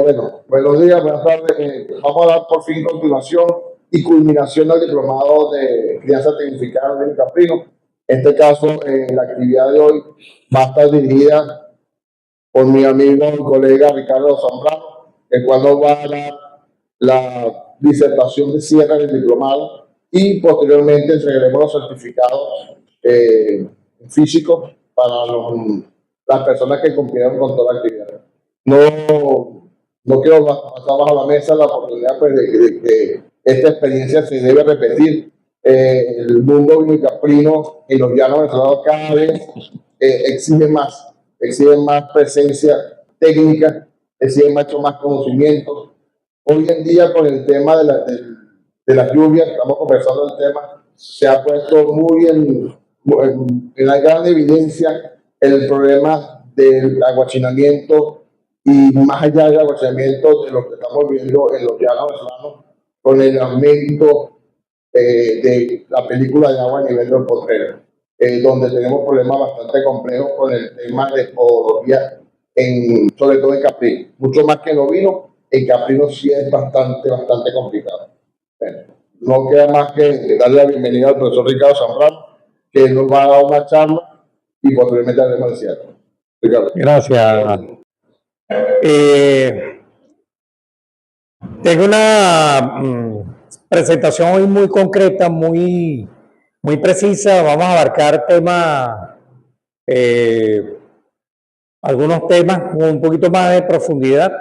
Bueno, buenos días, buenas tardes. Vamos a dar por fin continuación y culminación del diplomado de crianza tecnificada de caprino. En este caso, la actividad de hoy va a estar dirigida por mi amigo y colega Ricardo Zambrano, el cual nos va a dar la disertación de cierre del diplomado y posteriormente entregaremos los certificados físicos para las personas que cumplieron con toda la actividad. No quiero pasar bajo la mesa la oportunidad pues, de que esta experiencia se debe repetir. El mundo vinicaprino en los llanos venezolanos cada vez exige más presencia técnica, exige mucho más conocimiento. Hoy en día, con el tema de las lluvias, estamos conversando el tema, se ha puesto muy en la gran evidencia el problema del aguachinamiento y más allá del aguachinamiento de lo que estamos viendo en los llanos venezolanos con el aumento de la película de agua a nivel del potrero, donde tenemos problemas bastante complejos con el tema de podología, sobre todo en caprino, mucho más que en ovino. En caprino sí es bastante complicado. Bueno, no queda más que darle la bienvenida al profesor Ricardo Zambrano, que nos va a dar una charla y posteriormente haremos el cierre. Ricardo. Gracias. Tengo una presentación hoy muy concreta, muy precisa. Vamos a abarcar algunos temas con un poquito más de profundidad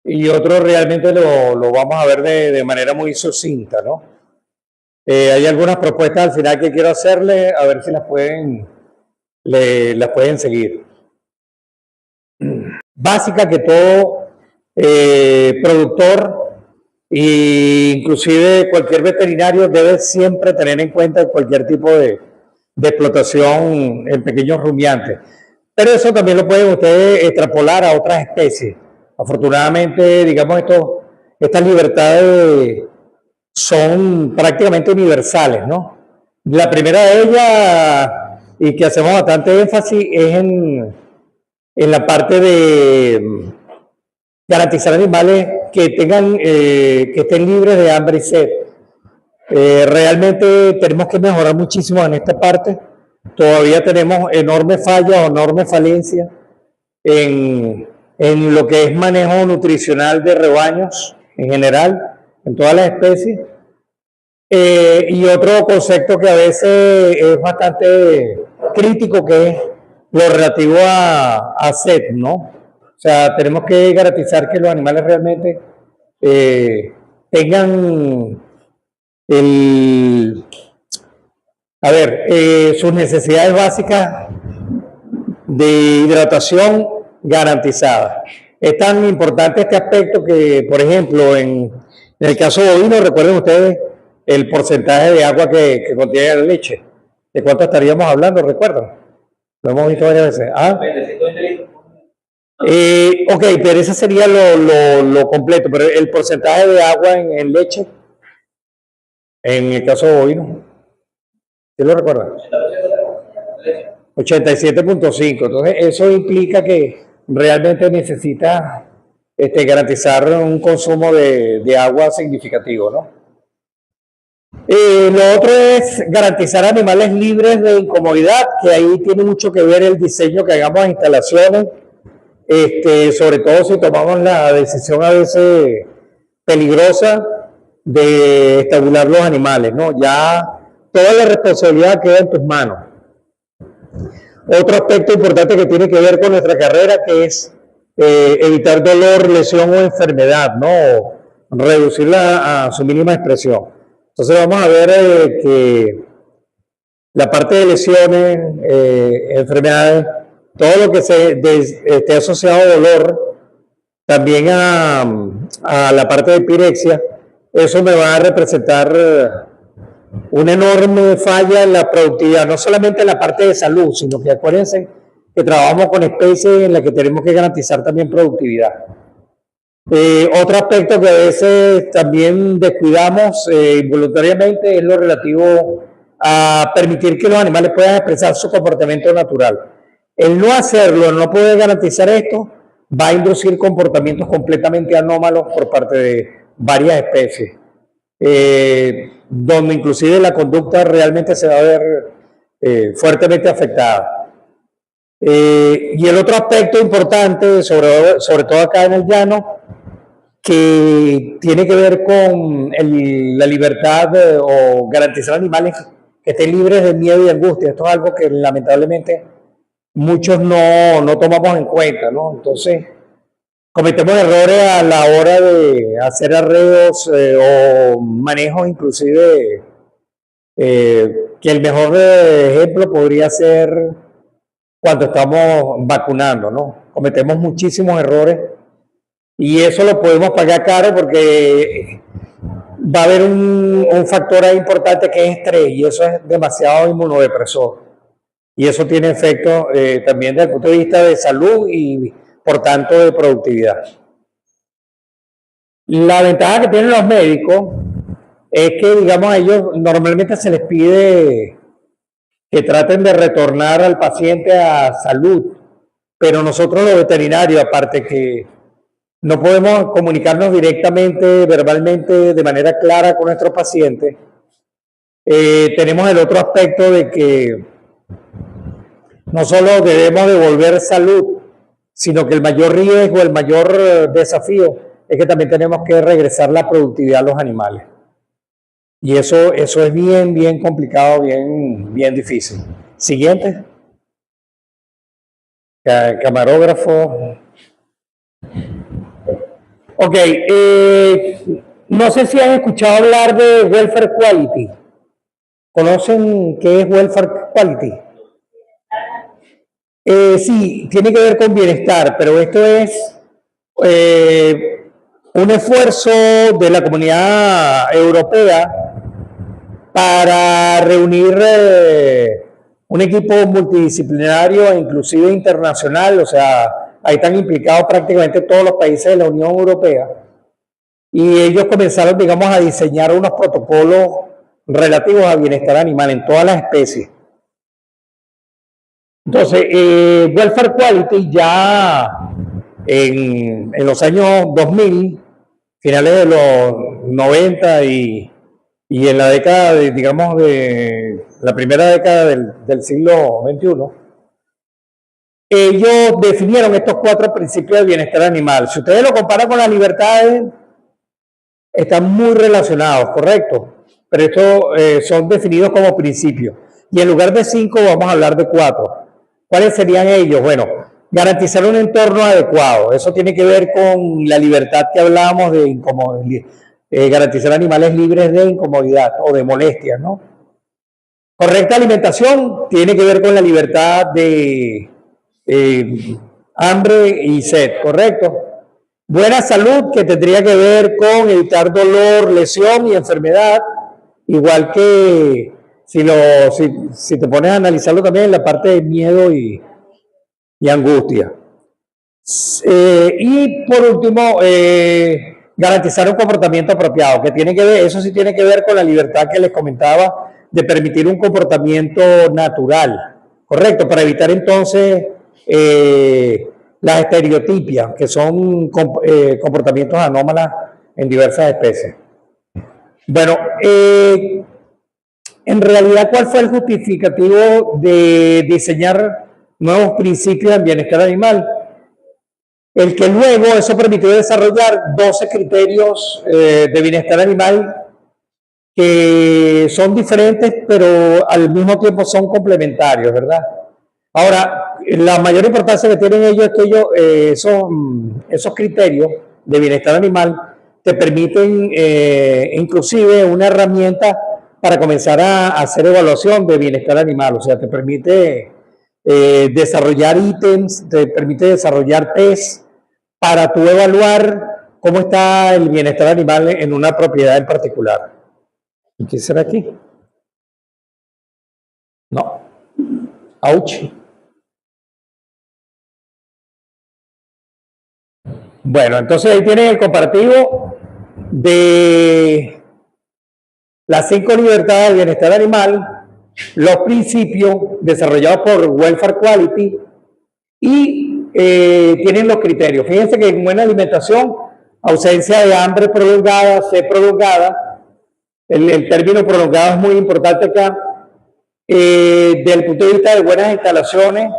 y otros realmente lo vamos a ver de manera muy sucinta, ¿no? Hay algunas propuestas al final que quiero hacerle, a ver si las pueden seguir. Básica que todo productor e inclusive cualquier veterinario debe siempre tener en cuenta cualquier tipo de explotación en pequeños rumiantes. Pero eso también lo pueden ustedes extrapolar a otras especies. Afortunadamente, digamos, estas libertades son prácticamente universales, ¿no? La primera de ellas, y que hacemos bastante énfasis, es en la parte de garantizar animales que estén libres de hambre y sed. Realmente tenemos que mejorar muchísimo en esta parte. Todavía tenemos enormes fallas o enormes falencias en lo que es manejo nutricional de rebaños en general, en todas las especies. Y otro concepto que a veces es bastante crítico, que es lo relativo a sed, ¿no? O sea, tenemos que garantizar que los animales realmente tengan sus necesidades básicas de hidratación garantizadas. Es tan importante este aspecto que, por ejemplo, en el caso bovino, recuerden ustedes el porcentaje de agua que contiene la leche. ¿De cuánto estaríamos hablando? ¿Recuerdan? Lo hemos visto varias veces. ¿Ah? Ok, pero ese sería lo completo. Pero el porcentaje de agua en leche, en el caso bovino, ¿sí lo recuerdan? 87.5. Entonces, eso implica que realmente necesita garantizar un consumo de agua significativo, ¿no? Lo otro es garantizar animales libres de incomodidad, que ahí tiene mucho que ver el diseño que hagamos de instalaciones, sobre todo si tomamos la decisión a veces peligrosa de estabular los animales, ¿no? Ya toda la responsabilidad queda en tus manos. Otro aspecto importante que tiene que ver con nuestra carrera, que es evitar dolor, lesión o enfermedad, ¿no? Reducirla a su mínima expresión. Entonces vamos a ver que la parte de lesiones, enfermedades, todo lo que esté asociado a dolor, también a la parte de pirexia, eso me va a representar una enorme falla en la productividad, no solamente en la parte de salud, sino que acuérdense que trabajamos con especies en las que tenemos que garantizar también productividad. Otro aspecto que a veces también descuidamos involuntariamente es lo relativo a permitir que los animales puedan expresar su comportamiento natural. El no hacerlo, el no poder garantizar esto, va a inducir comportamientos completamente anómalos por parte de varias especies, donde inclusive la conducta realmente se va a ver fuertemente afectada. Y el otro aspecto importante, sobre todo acá en el llano, que tiene que ver con la libertad o garantizar animales que estén libres de miedo y angustia. Esto es algo que lamentablemente muchos no tomamos en cuenta, ¿no? Entonces, cometemos errores a la hora de hacer arreos o manejos inclusive, que el mejor ejemplo podría ser cuando estamos vacunando, ¿no? Cometemos muchísimos errores y eso lo podemos pagar caro porque va a haber un factor ahí importante que es estrés y eso es demasiado inmunodepresor. Y eso tiene efectos también desde el punto de vista de salud y por tanto de productividad. La ventaja que tienen los médicos es que, digamos, a ellos normalmente se les pide que traten de retornar al paciente a salud, pero nosotros los veterinarios, aparte que no podemos comunicarnos directamente, verbalmente, de manera clara con nuestros pacientes, tenemos el otro aspecto de que no solo debemos devolver salud, sino que el mayor riesgo, el mayor desafío es que también tenemos que regresar la productividad a los animales. Y eso es bien complicado, bien difícil. Siguiente. Camarógrafo. Ok, no sé si han escuchado hablar de Welfare Quality. ¿Conocen qué es Welfare Quality? Sí, tiene que ver con bienestar, pero esto es un esfuerzo de la Comunidad Europea para reunir un equipo multidisciplinario e inclusive internacional, o sea, ahí están implicados prácticamente todos los países de la Unión Europea, y ellos comenzaron, digamos, a diseñar unos protocolos relativos al bienestar animal en todas las especies. Entonces, Welfare Quality ya en los años 2000, finales de los 90 y en la década, digamos, de la primera década del siglo XXI, ellos definieron estos 4 principios de bienestar animal. Si ustedes lo comparan con las libertades, están muy relacionados, ¿correcto? Pero estos son definidos como principios. Y en lugar de 5 vamos a hablar de 4. ¿Cuáles serían ellos? Bueno, garantizar un entorno adecuado. Eso tiene que ver con la libertad que hablábamos de garantizar animales libres de incomodidad o de molestias, ¿no? Correcta alimentación tiene que ver con la libertad de hambre y sed, ¿correcto? Buena salud, que tendría que ver con evitar dolor, lesión y enfermedad, igual que si te pones a analizarlo también en la parte de miedo y angustia. Y por último, garantizar un comportamiento apropiado, que tiene que ver, eso sí tiene que ver con la libertad que les comentaba de permitir un comportamiento natural, correcto, para evitar entonces las estereotipias, que son comportamientos anómalos en diversas especies. Bueno, en realidad, ¿cuál fue el justificativo de diseñar nuevos principios en bienestar animal? El que luego eso permitió desarrollar 12 criterios de bienestar animal que son diferentes, pero al mismo tiempo son complementarios, ¿verdad? Ahora, la mayor importancia que tienen ellos es que esos criterios de bienestar animal te permiten inclusive una herramienta para comenzar a hacer evaluación de bienestar animal, o sea, te permite desarrollar ítems, te permite desarrollar test para tú evaluar cómo está el bienestar animal en una propiedad en particular. ¿Y qué será aquí? No. Ouch. Bueno, entonces ahí tienen el comparativo de las 5 libertades del bienestar animal, los principios desarrollados por Welfare Quality y tienen los criterios. Fíjense que en buena alimentación, ausencia de hambre prolongada, sed prolongada, el término prolongado es muy importante acá. Desde el punto de vista de buenas instalaciones,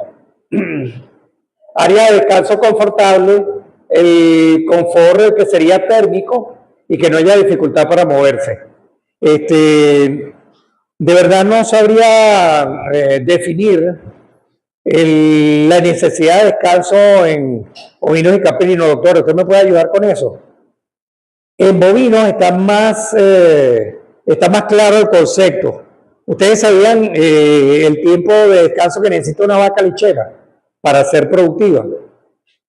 área de descanso confortable, el confort que sería térmico y que no haya dificultad para moverse. De verdad no sabría definir la necesidad de descanso en ovinos y caprinos, doctor. ¿Usted me puede ayudar con eso? En bovinos está más claro el concepto. Ustedes sabían el tiempo de descanso que necesita una vaca lechera para ser productiva.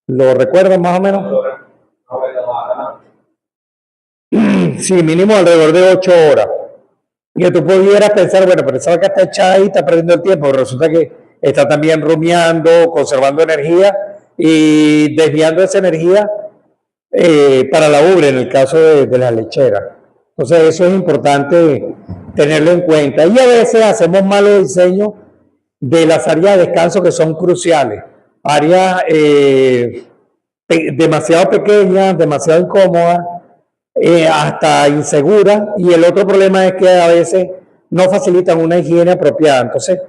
¿Lo recuerdan más o menos? Sí, mínimo alrededor de 8 horas. Y tú pudieras pensar, bueno, pero esa vaca está echada ahí, está perdiendo el tiempo. Pero resulta que está también rumiando, conservando energía y desviando esa energía para la ubre, en el caso de la lechera. Entonces eso es importante tenerlo en cuenta. Y a veces hacemos malos diseños de las áreas de descanso que son cruciales. Áreas demasiado pequeñas, demasiado incómodas, hasta inseguras. Y el otro problema es que a veces no facilitan una higiene apropiada. Entonces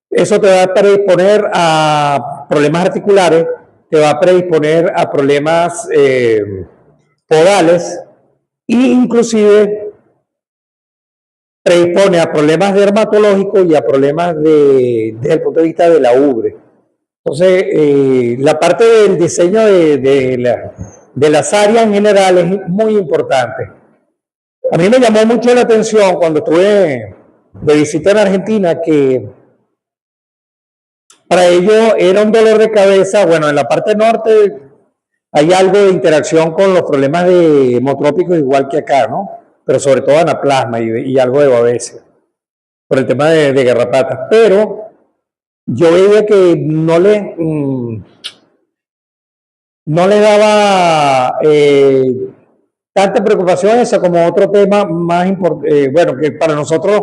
eso te va a predisponer a problemas articulares, te va a predisponer a problemas podales e inclusive predispone a problemas dermatológicos y a problemas desde el punto de vista de la ubre. Entonces, la parte del diseño de las áreas en general es muy importante. A mí me llamó mucho la atención cuando estuve de visita en Argentina que para ellos era un dolor de cabeza. Bueno, en la parte norte hay algo de interacción con los problemas de hemotrópicos igual que acá, ¿no? Pero sobre todo anaplasma y algo de babesia, por el tema de garrapatas. Pero yo veía que no le daba tanta preocupación eso como otro tema más importante, bueno, que para nosotros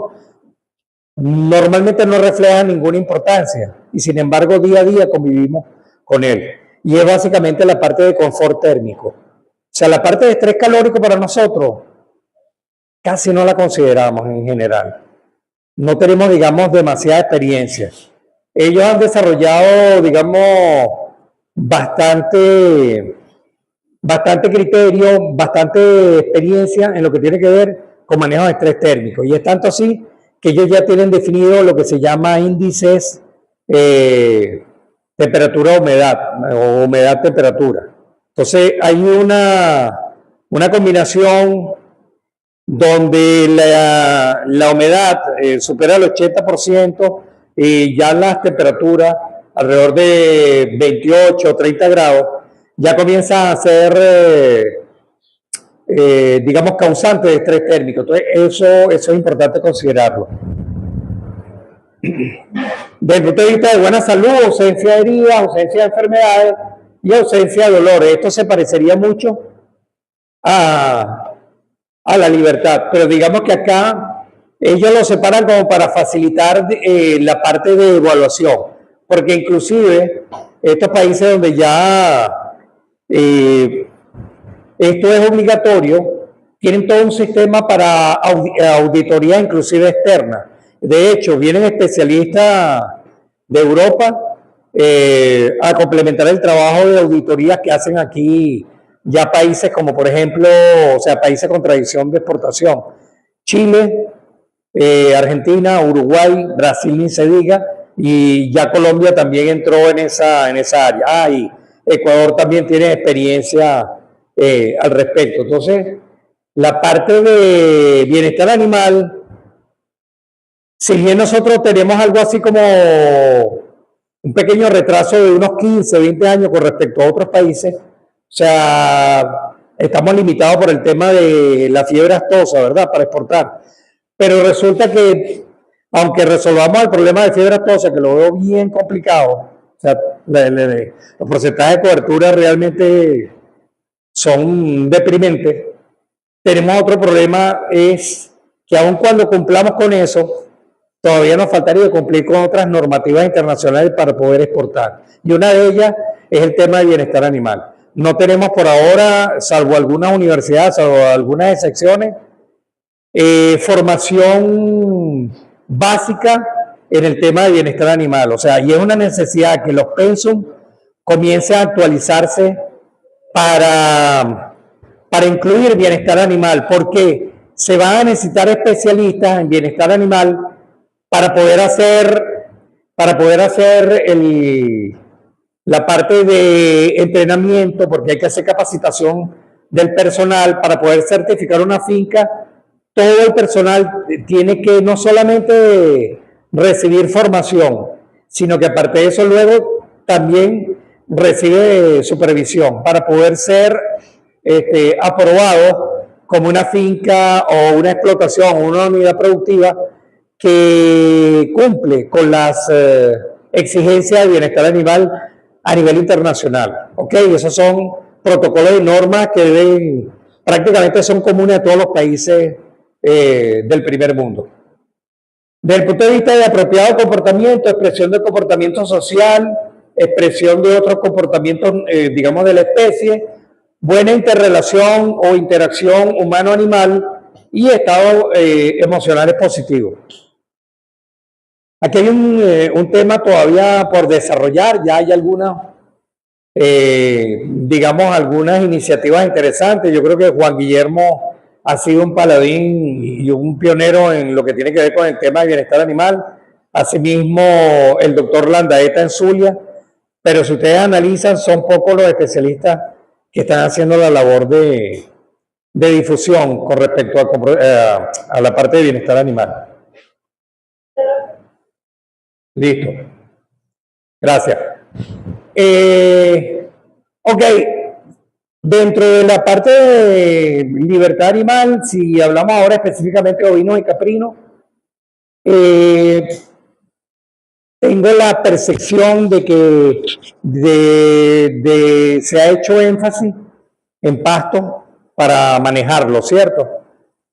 normalmente no refleja ninguna importancia y sin embargo día a día convivimos con él. Y es básicamente la parte de confort térmico. O sea, la parte de estrés calórico para nosotros casi no la consideramos en general. No tenemos, digamos, demasiada experiencia. Ellos han desarrollado, digamos, bastante criterio, bastante experiencia en lo que tiene que ver con manejo de estrés térmico. Y es tanto así que ellos ya tienen definido lo que se llama índices temperatura-humedad o humedad-temperatura. Entonces hay una combinación donde la humedad supera el 80% y ya las temperaturas alrededor de 28 o 30 grados ya comienzan a ser digamos causantes de estrés térmico. Entonces eso es importante considerarlo. Desde el punto de vista de buena salud, ausencia de heridas, ausencia de enfermedades y ausencia de dolores. Esto se parecería mucho a la libertad, pero digamos que acá ellos lo separan como para facilitar la parte de evaluación, porque inclusive estos países donde ya esto es obligatorio, tienen todo un sistema para auditoría inclusive externa. De hecho, vienen especialistas de Europa a complementar el trabajo de auditorías que hacen aquí ya países como, por ejemplo, o sea, países con tradición de exportación. Chile, Argentina, Uruguay, Brasil ni se diga, y ya Colombia también entró en esa área. Y Ecuador también tiene experiencia al respecto. Entonces, la parte de bienestar animal, si bien nosotros tenemos algo así como un pequeño retraso de unos 15, 20 años con respecto a otros países, o sea, estamos limitados por el tema de la fiebre aftosa, ¿verdad? Para exportar. Pero resulta que, aunque resolvamos el problema de fiebre aftosa, que lo veo bien complicado, o sea, los porcentajes de cobertura realmente son deprimentes, tenemos otro problema, es que aun cuando cumplamos con eso, todavía nos faltaría cumplir con otras normativas internacionales para poder exportar. Y una de ellas es el tema de bienestar animal. No tenemos por ahora, salvo algunas universidades, salvo algunas excepciones, formación básica en el tema de bienestar animal. O sea, y es una necesidad que los pensum comiencen a actualizarse para incluir bienestar animal, porque se van a necesitar especialistas en bienestar animal para poder hacer la parte de entrenamiento, porque hay que hacer capacitación del personal para poder certificar una finca. Todo el personal tiene que no solamente recibir formación, sino que aparte de eso luego también recibe supervisión para poder ser aprobado como una finca o una explotación o una unidad productiva que cumple con las exigencias de bienestar animal a nivel internacional. ¿Ok? Esos son protocolos y normas que prácticamente son comunes a todos los países del primer mundo. Desde el punto de vista de apropiado comportamiento, expresión del comportamiento social, expresión de otros comportamientos, digamos, de la especie, buena interrelación o interacción humano-animal y estados emocionales positivos. Aquí hay un tema todavía por desarrollar, ya hay algunas, digamos, algunas iniciativas interesantes. Yo creo que Juan Guillermo ha sido un paladín y un pionero en lo que tiene que ver con el tema de bienestar animal. Asimismo, el doctor Landaeta en Zulia. Pero si ustedes analizan, son pocos los especialistas que están haciendo la labor de difusión con respecto a la parte de bienestar animal. Listo. Gracias. Ok. Dentro de la parte de libertad animal, si hablamos ahora específicamente de ovinos y caprinos, tengo la percepción de que se ha hecho énfasis en pasto para manejarlo, ¿cierto?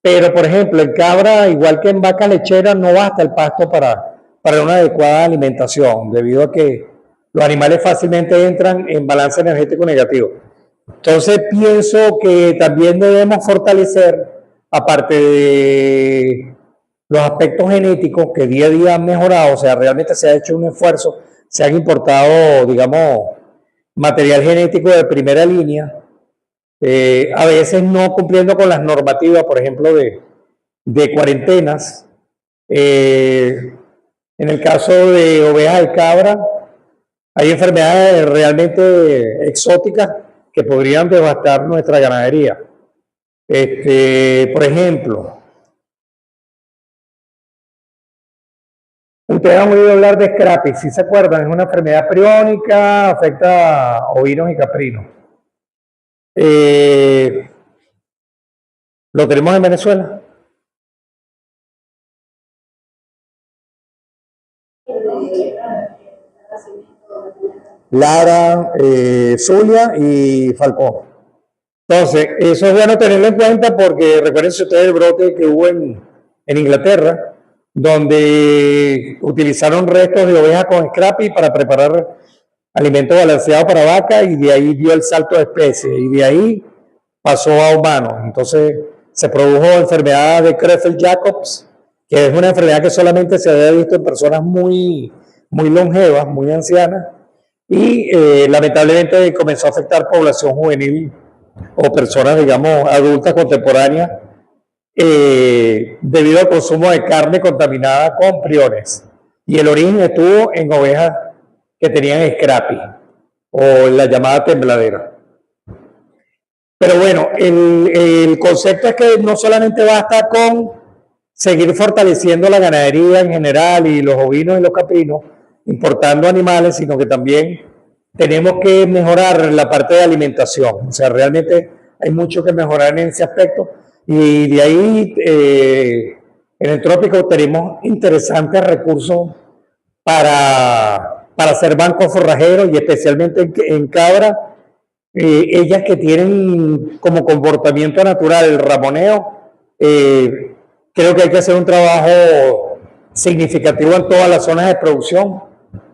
Pero, por ejemplo, en cabra, igual que en vaca lechera, no basta el pasto para una adecuada alimentación, debido a que los animales fácilmente entran en balance energético negativo. Entonces, pienso que también debemos fortalecer, aparte de los aspectos genéticos que día a día han mejorado, o sea, realmente se ha hecho un esfuerzo, se han importado, digamos, material genético de primera línea, a veces no cumpliendo con las normativas, por ejemplo, de cuarentenas. En el caso de ovejas y cabra, hay enfermedades realmente exóticas que podrían devastar nuestra ganadería. Por ejemplo, ustedes han oído hablar de Scrappy, si se acuerdan, es una enfermedad priónica, afecta a ovinos y caprinos. ¿Lo tenemos en Venezuela? Lara, Zulia y Falcón. Entonces, eso es bueno tenerlo en cuenta porque recuerden ustedes el brote que hubo en Inglaterra, donde utilizaron restos de ovejas con Scrappy para preparar alimento balanceado para vaca y de ahí dio el salto de especie y de ahí pasó a humanos. Entonces, se produjo enfermedad de Creutzfeldt-Jacobs, que es una enfermedad que solamente se había visto en personas muy longevas, muy ancianas, y lamentablemente comenzó a afectar población juvenil o personas, digamos, adultas contemporáneas, debido al consumo de carne contaminada con priones. Y el origen estuvo en ovejas que tenían Scrappy o la llamada tembladera. Pero bueno, el concepto es que no solamente basta con seguir fortaleciendo la ganadería en general y los ovinos y los caprinos, importando animales, sino que también tenemos que mejorar la parte de alimentación. O sea, realmente hay mucho que mejorar en ese aspecto. Y de ahí, en el trópico tenemos interesantes recursos para hacer bancos forrajeros y especialmente en cabra, ellas que tienen como comportamiento natural el ramoneo. Creo que hay que hacer un trabajo significativo en todas las zonas de producción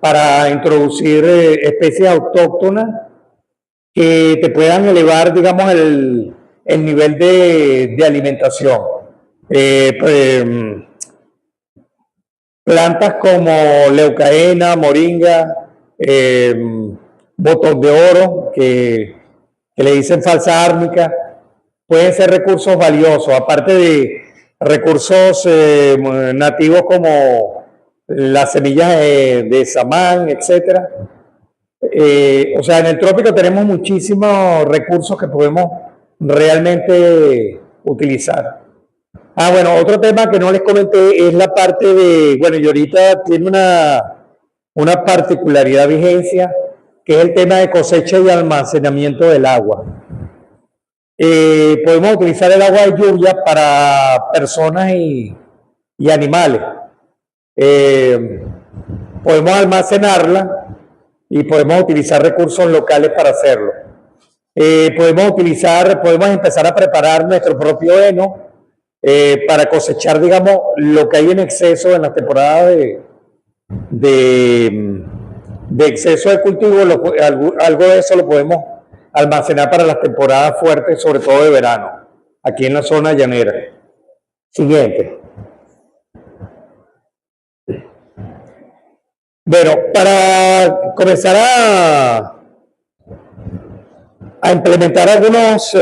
para introducir especies autóctonas que te puedan elevar, digamos, el nivel de alimentación. Plantas como leucaena, moringa, botón de oro, que le dicen falsa árnica, pueden ser recursos valiosos, aparte de recursos nativos como las semillas de samán, etcétera. O sea, en el trópico tenemos muchísimos recursos que podemos realmente utilizar. Bueno, otro tema que no les comenté es la parte de, bueno, y ahorita tiene una particularidad vigencia, que es el tema de cosecha y almacenamiento del agua. Podemos utilizar el agua de lluvia para personas y animales. Podemos almacenarla y podemos utilizar recursos locales para hacerlo. Podemos empezar a preparar nuestro propio heno para cosechar, digamos, lo que hay en exceso en las temporadas de exceso de cultivo. Algo de eso lo podemos almacenar para las temporadas fuertes, sobre todo de verano, aquí en la zona llanera. Siguiente. Bueno, para comenzar a implementar algunos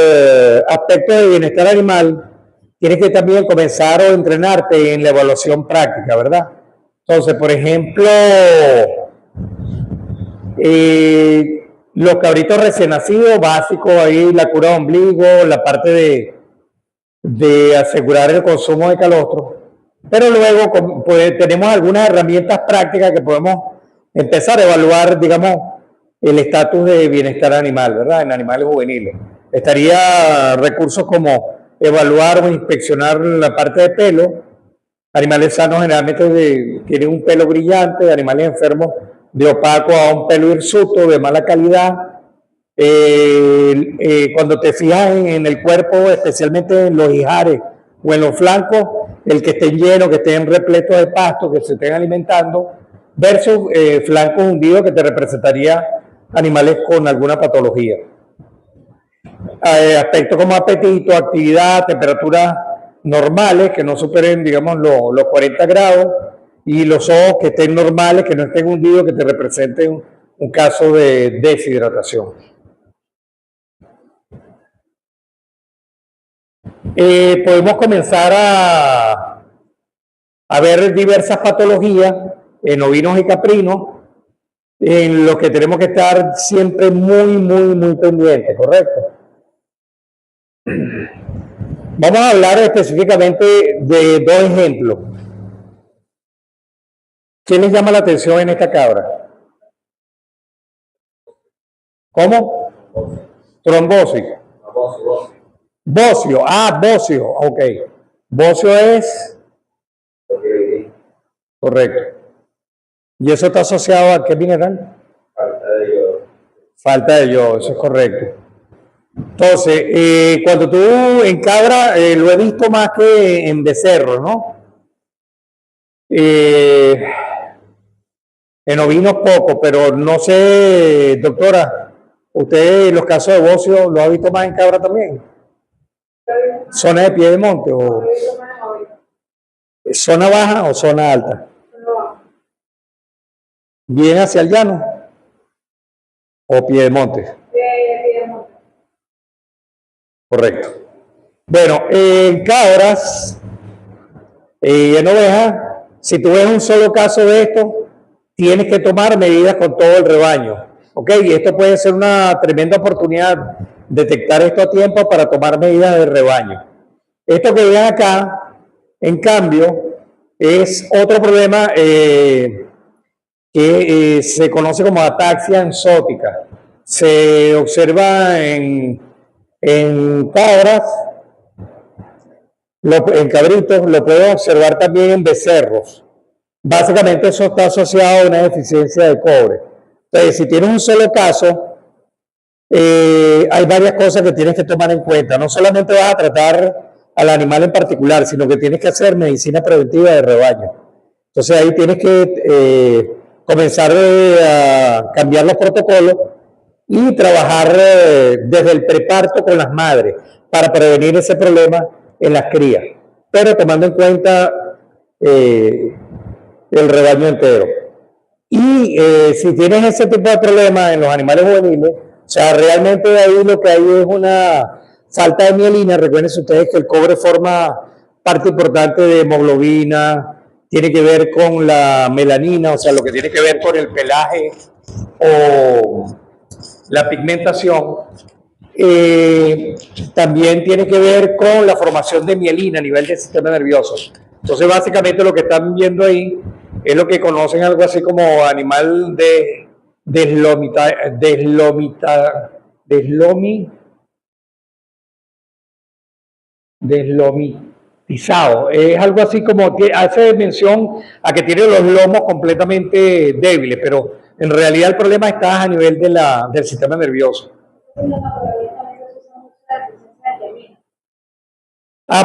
aspectos de bienestar animal, tienes que también comenzar o entrenarte en la evaluación práctica, ¿verdad? Entonces, por ejemplo, los cabritos recién nacidos, básico ahí, la cura de ombligo, la parte de asegurar el consumo de calostro. Pero luego pues, tenemos algunas herramientas prácticas que podemos empezar a evaluar, digamos, el estatus de bienestar animal, ¿verdad? En animales juveniles. Estaría recursos como evaluar o inspeccionar la parte de pelo. Animales sanos generalmente tienen un pelo brillante, animales enfermos de opaco a un pelo hirsuto de mala calidad. Cuando te fijas en el cuerpo, especialmente en los ijares o en los flancos, el que estén llenos, que estén repletos de pasto, que se estén alimentando, versus flancos hundidos, que te representaría animales con alguna patología. Aspectos como apetito, actividad, temperaturas normales, que no superen, digamos, los 40 grados, y los ojos que estén normales, que no estén hundidos, que te representen un caso de deshidratación. Podemos comenzar a ver diversas patologías en ovinos y caprinos, en los que tenemos que estar siempre muy pendientes, ¿correcto? Vamos a hablar específicamente de dos ejemplos. ¿Qué les llama la atención en esta cabra? ¿Cómo? Trombosis. Bocio. Bocio. Ok. Bocio es... Correcto. ¿Y eso está asociado a qué mineral? Falta de yodo. Falta de yodo, eso es correcto. Entonces, cuando tú en cabra, lo he visto más que en becerro, ¿no? En ovinos poco, pero no sé, doctora, ¿usted los casos de bocio lo ha visto más en cabra también? ¿Zona de pie de monte o zona baja o zona alta? ¿Bien hacia el llano o pie de monte? Correcto. Bueno, en cabras y en ovejas, si tú ves un solo caso de esto, tienes que tomar medidas con todo el rebaño. ¿Ok? Y esto puede ser una tremenda oportunidad, detectar esto a tiempo para tomar medidas de rebaño. Esto que ven acá, en cambio, es otro problema que se conoce como ataxia enzótica. Se observa en cabras, en cabritos, lo puedo observar también en becerros. Básicamente eso está asociado a una deficiencia de cobre. Entonces, si tienes un solo caso, hay varias cosas que tienes que tomar en cuenta. No solamente vas a tratar al animal en particular, sino que tienes que hacer medicina preventiva de rebaño. Entonces ahí tienes que comenzar a cambiar los protocolos y trabajar desde el preparto con las madres para prevenir ese problema en las crías, pero tomando en cuenta el rebaño entero. Y si tienes ese tipo de problemas en los animales juveniles, o sea, realmente ahí lo que hay es una falta de mielina. Recuerden ustedes que el cobre forma parte importante de hemoglobina, tiene que ver con la melanina, o sea, lo que tiene que ver con el pelaje o la pigmentación. También tiene que ver con la formación de mielina a nivel del sistema nervioso. Entonces, básicamente lo que están viendo ahí es lo que conocen algo así como animal deslomitizado. Es algo así como que hace mención a que tiene los lomos completamente débiles, pero en realidad el problema está a nivel del sistema nervioso.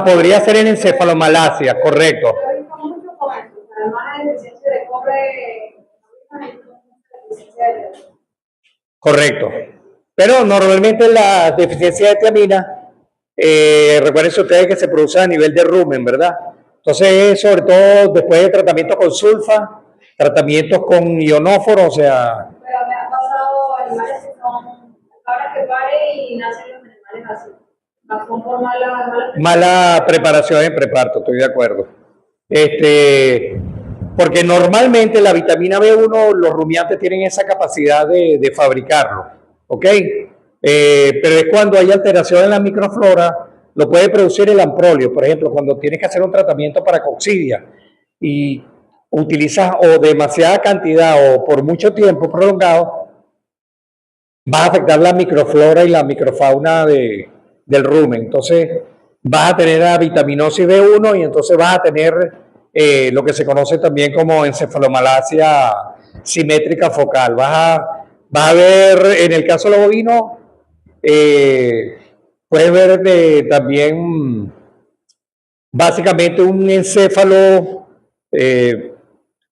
Podría ser en encefalomalacia, correcto. Correcto. Pero normalmente la deficiencia de tiamina, recuerden ustedes que se produce a nivel de rumen, ¿verdad? Entonces, sobre todo después de tratamientos con sulfa, tratamientos con ionóforo, o sea... Pero me ha pasado animales que son cabras que paren y nacen los animales así. Mala preparación en preparto, estoy de acuerdo. Porque normalmente la vitamina B1, los rumiantes tienen esa capacidad de fabricarlo, ¿ok? Pero es cuando hay alteración en la microflora, lo puede producir el amprolio. Por ejemplo, cuando tienes que hacer un tratamiento para coccidia y utilizas o demasiada cantidad o por mucho tiempo prolongado, vas a afectar la microflora y la microfauna del rumen. Entonces vas a tener la vitaminosis B1 y entonces vas a tener lo que se conoce también como encefalomalacia simétrica focal. Vas a ver, en el caso de los bovinos, puedes ver también básicamente un encéfalo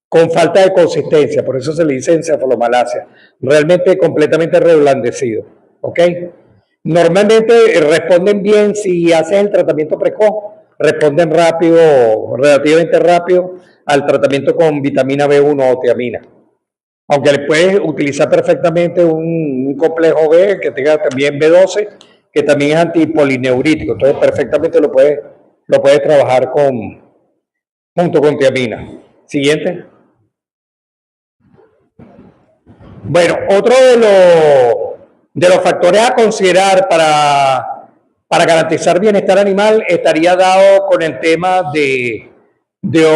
con falta de consistencia, por eso se le dice encefalomalacia, realmente completamente reblandecido, ¿ok? Normalmente responden bien si haces el tratamiento precoz, responden rápido, relativamente rápido al tratamiento con vitamina B1 o tiamina. Aunque le puedes utilizar perfectamente un complejo B que tenga también B12, que también es antipolineurítico, entonces perfectamente lo puedes trabajar junto con tiamina. Siguiente. Bueno, otro de los factores a considerar para garantizar bienestar animal estaría dado con el tema de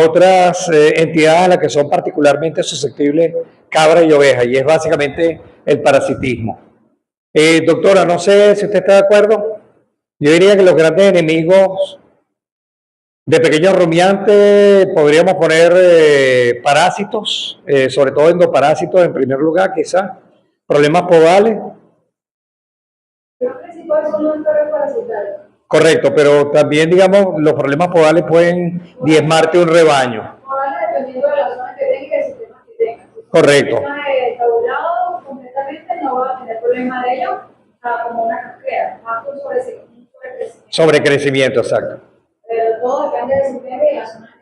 otras entidades a las que son particularmente susceptibles cabra y oveja, y es básicamente el parasitismo. Doctora, no sé si usted está de acuerdo. Yo diría que los grandes enemigos de pequeños rumiantes podríamos poner parásitos, sobre todo endoparásitos en primer lugar, quizás, problemas podales. Los principales son los vectores parasitarios. Correcto, pero también, digamos, los problemas podales pueden diezmarte un rebaño. Podales dependiendo de la zona que tenga y del sistema que tenga. Correcto. Si el sistema es tabulado completamente, no va a tener problema de ello, como una casquera, más que un sobrecrecimiento. Sobrecrecimiento, exacto. Pero todo depende del sistema y de la zona que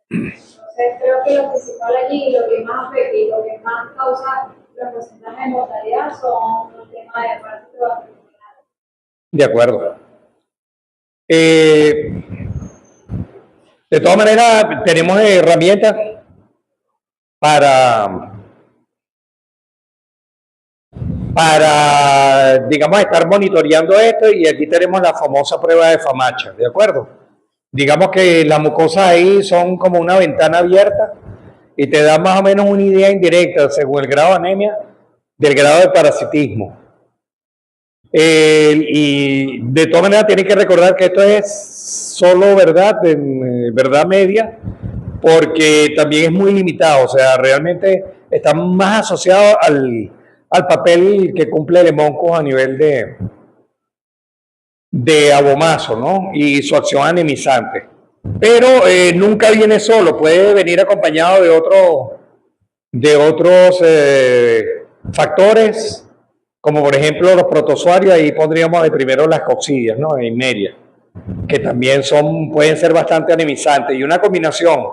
tenga. Entonces, creo que lo principal allí, lo que más afecta y lo que más causa los porcentajes de mortalidad son los temas de parásitos. De acuerdo. De todas maneras, tenemos herramientas para, digamos, estar monitoreando esto, y aquí tenemos la famosa prueba de Famacha, ¿de acuerdo? Digamos que las mucosas ahí son como una ventana abierta y te da más o menos una idea indirecta, según el grado de anemia, del grado de parasitismo. Y de todas maneras tienen que recordar que esto es solo verdad, verdad media, porque también es muy limitado, o sea, realmente está más asociado al papel que cumple el hemoncos a nivel de abomazo, ¿no? Y su acción anemizante. pero nunca viene solo, puede venir acompañado de otros factores, como por ejemplo los protozoarios. Ahí pondríamos de primero las coccidias, ¿no? En media, que también pueden ser bastante anemizantes, y una combinación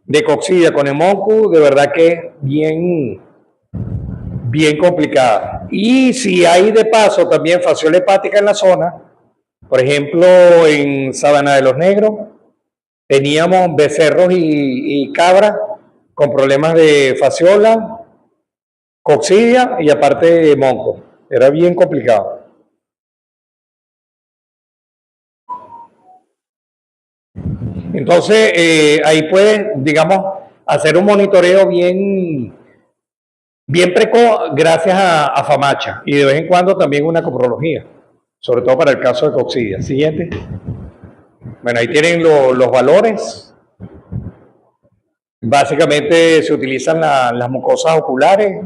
de coccidia con hemoncu de verdad que es bien complicada. Y si hay de paso también fasciola hepática en la zona, por ejemplo en Sabana de los Negros teníamos becerros y cabras con problemas de fasciola, coccidia y aparte monco. Era bien complicado. Entonces, ahí puedes, digamos, hacer un monitoreo bien precoz gracias a FAMACHA, y de vez en cuando también una coprología, sobre todo para el caso de coccidia. Siguiente. Bueno, ahí tienen los valores. Básicamente se utilizan las mucosas oculares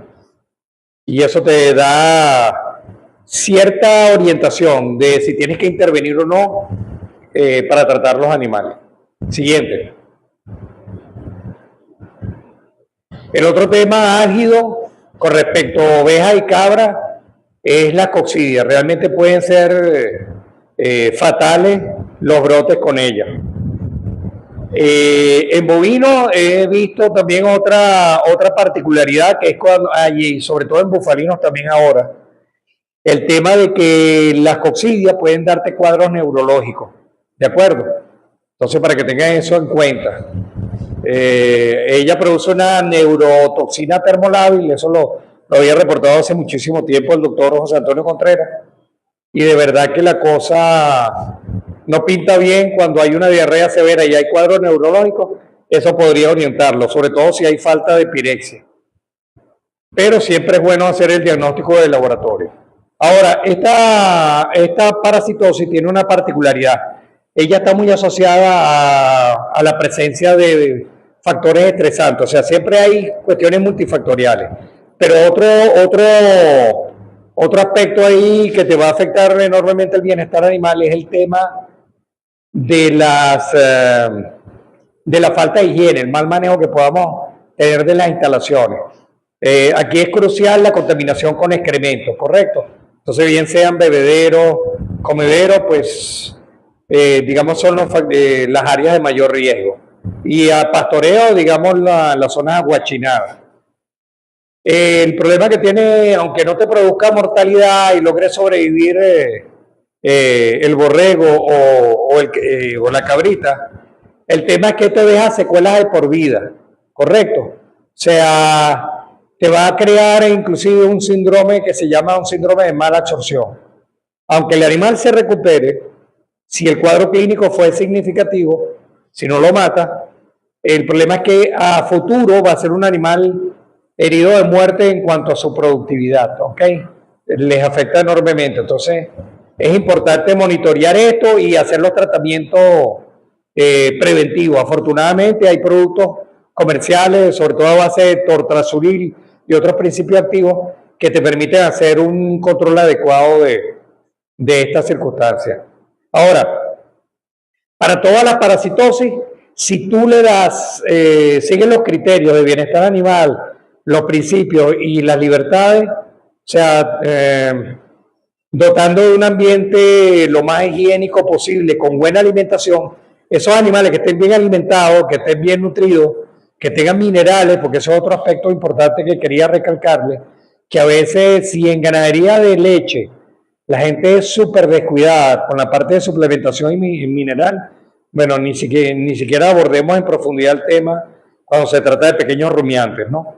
y eso te da cierta orientación de si tienes que intervenir o no para tratar los animales. Siguiente. El otro tema álgido con respecto a ovejas y cabras es la coccidia. Realmente pueden ser fatales los brotes con ella. En bovino he visto también otra particularidad, que es cuando, y sobre todo en bufalinos también ahora, el tema de que las coccidias pueden darte cuadros neurológicos, ¿de acuerdo? Entonces, para que tengan eso en cuenta, ella produce una neurotoxina termolábil, eso lo había reportado hace muchísimo tiempo el doctor José Antonio Contreras, y de verdad que la cosa no pinta bien cuando hay una diarrea severa y hay cuadros neurológicos. Eso podría orientarlo, sobre todo si hay falta de pirexia. Pero siempre es bueno hacer el diagnóstico de laboratorio. Ahora, esta parasitosis tiene una particularidad. Ella está muy asociada a la presencia de factores estresantes, o sea, siempre hay cuestiones multifactoriales. Pero otro aspecto ahí que te va a afectar enormemente el bienestar animal es el tema de la falta de higiene, el mal manejo que podamos tener de las instalaciones. Aquí es crucial la contaminación con excrementos, ¿correcto? Entonces, bien sean bebederos, comederos, pues digamos son las áreas de mayor riesgo. Y a pastoreo, digamos, la zona aguachinada. El problema que tiene, aunque no te produzca mortalidad y logres sobrevivir el borrego o la cabrita, el tema es que te deja secuelas de por vida, ¿correcto? O sea, te va a crear inclusive un síndrome que se llama un síndrome de mala absorción. Aunque el animal se recupere, si el cuadro clínico fue significativo, si no lo mata, el problema es que a futuro va a ser un animal herido de muerte en cuanto a su productividad, ¿ok? Les afecta enormemente. Entonces, es importante monitorear esto y hacer los tratamientos preventivos. Afortunadamente, hay productos comerciales, sobre todo a base de tortrazuril y otros principios activos, que te permiten hacer un control adecuado de estas circunstancias. Ahora, para todas las parasitosis, si tú le das, sigues los criterios de bienestar animal, los principios y las libertades, o sea, dotando de un ambiente lo más higiénico posible, con buena alimentación, esos animales que estén bien alimentados, que estén bien nutridos, que tengan minerales, porque eso es otro aspecto importante que quería recalcarle, que a veces si en ganadería de leche la gente es súper descuidada con la parte de suplementación y mineral, bueno, ni siquiera abordemos en profundidad el tema cuando se trata de pequeños rumiantes, ¿no?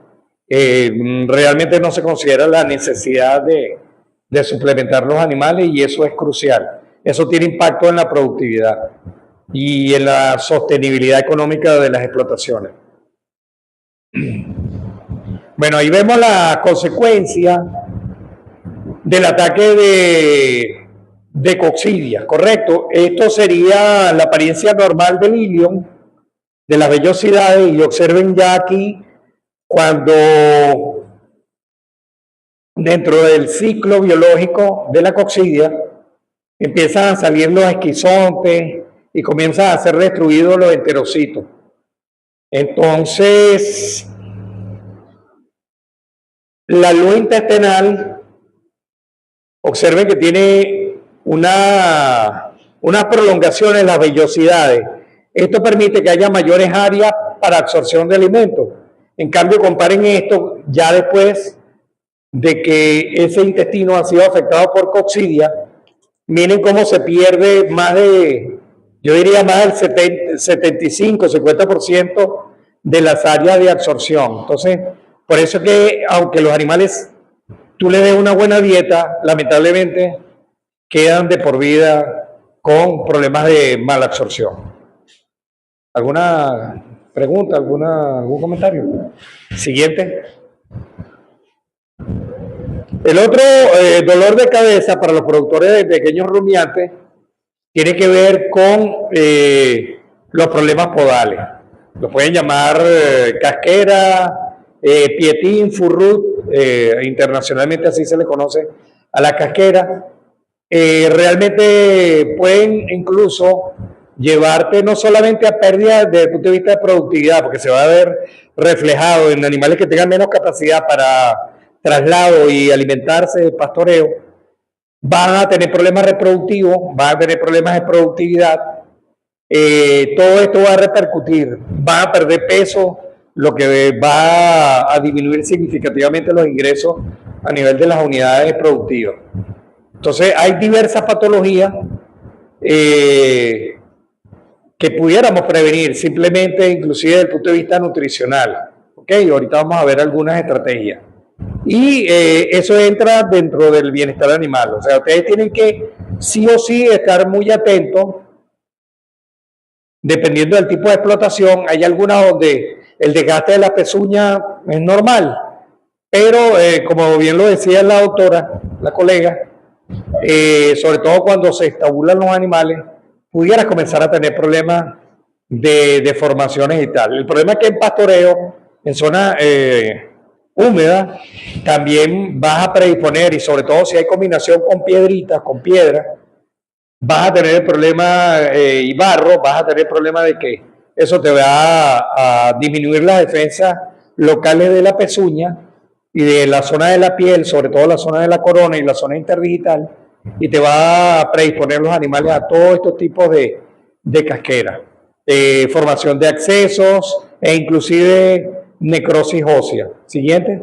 Realmente no se considera la necesidad de suplementar los animales, y eso es crucial. Eso tiene impacto en la productividad y en la sostenibilidad económica de las explotaciones. Bueno, ahí vemos la consecuencia del ataque de coccidia, ¿correcto? Esto sería la apariencia normal del ilion, de las vellosidades, y observen ya aquí cuando dentro del ciclo biológico de la coccidia empiezan a salir los esquizontes, y comienzan a ser destruidos los enterocitos. Entonces, la luz intestinal, observen que tiene unas prolongaciones en las vellosidades. Esto permite que haya mayores áreas para absorción de alimentos. En cambio, comparen esto ya después de que ese intestino ha sido afectado por coccidia. Miren cómo se pierde más de, yo diría más del 75-50% de las áreas de absorción. Entonces, por eso es que aunque los animales, tú les des una buena dieta, lamentablemente quedan de por vida con problemas de mala absorción. ¿Alguna pregunta, algún comentario? Siguiente. El otro dolor de cabeza para los productores de pequeños rumiantes tiene que ver con los problemas podales. Lo pueden llamar casquera, pietín, furrut, internacionalmente así se le conoce a la casquera. Realmente pueden incluso llevarte no solamente a pérdidas desde el punto de vista de productividad, porque se va a ver reflejado en animales que tengan menos capacidad para traslado y alimentarse de pastoreo, van a tener problemas reproductivos, van a tener problemas de productividad, todo esto va a repercutir, van a perder peso, lo que va a disminuir significativamente los ingresos a nivel de las unidades productivas. Entonces hay diversas patologías que pudiéramos prevenir simplemente, inclusive desde el punto de vista nutricional. ¿Okay? Ahorita vamos a ver algunas estrategias. Y eso entra dentro del bienestar animal. O sea, ustedes tienen que sí o sí estar muy atentos, dependiendo del tipo de explotación. Hay algunas donde el desgaste de la pezuña es normal, pero como bien lo decía la doctora, la colega, sobre todo cuando se estabulan los animales, pudieras comenzar a tener problemas de deformaciones y tal. El problema es que en pastoreo, en zonas húmedas, también vas a predisponer, y sobre todo si hay combinación con piedritas, con piedras, vas a tener el problema, y barro, vas a tener el problema de que eso te va a disminuir las defensas locales de la pezuña y de la zona de la piel, sobre todo la zona de la corona y la zona interdigital, y te va a predisponer los animales a todos estos tipos de casquera, formación de accesos e inclusive necrosis ósea. Siguiente.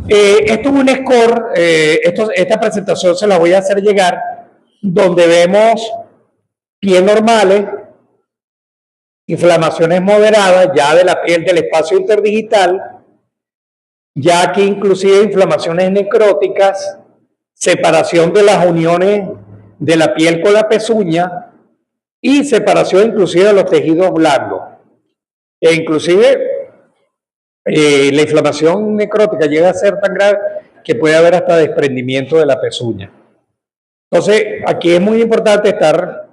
Esto es un score, esta presentación se la voy a hacer llegar, donde vemos piel normales, inflamaciones moderadas ya de la piel del espacio interdigital, ya aquí inclusive inflamaciones necróticas, separación de las uniones de la piel con la pezuña y separación inclusive de los tejidos blandos. E inclusive la inflamación necrótica llega a ser tan grave que puede haber hasta desprendimiento de la pezuña. Entonces, aquí es muy importante estar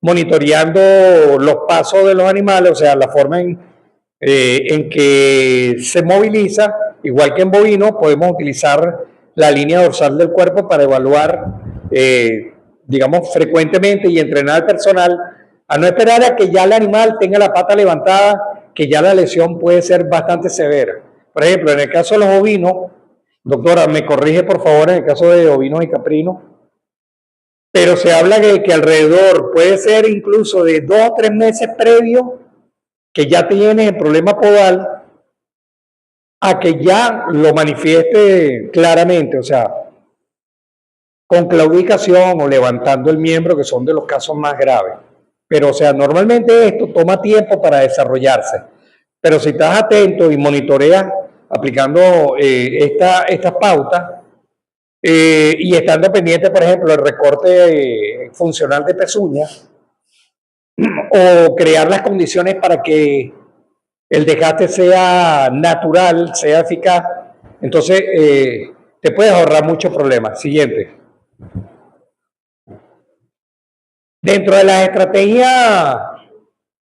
monitoreando los pasos de los animales, o sea, la forma en que se moviliza. Igual que en bovino, podemos utilizar la línea dorsal del cuerpo para evaluar, digamos, frecuentemente y entrenar al personal a no esperar a que ya el animal tenga la pata levantada, que ya la lesión puede ser bastante severa. Por ejemplo, en el caso de los ovinos, doctora, me corrige por favor, en el caso de ovinos y caprinos, pero se habla de que alrededor puede ser incluso de 2 o 3 meses previo que ya tienes el problema podal a que ya lo manifieste claramente, o sea, con claudicación o levantando el miembro, que son de los casos más graves. Pero, o sea, normalmente esto toma tiempo para desarrollarse. Pero si estás atento y monitoreas aplicando estas pautas y estando pendiente, por ejemplo, el recorte funcional de pezuña o crear las condiciones para que el desgaste sea natural, sea eficaz, entonces te puedes ahorrar muchos problemas. Siguiente. Dentro de las estrategias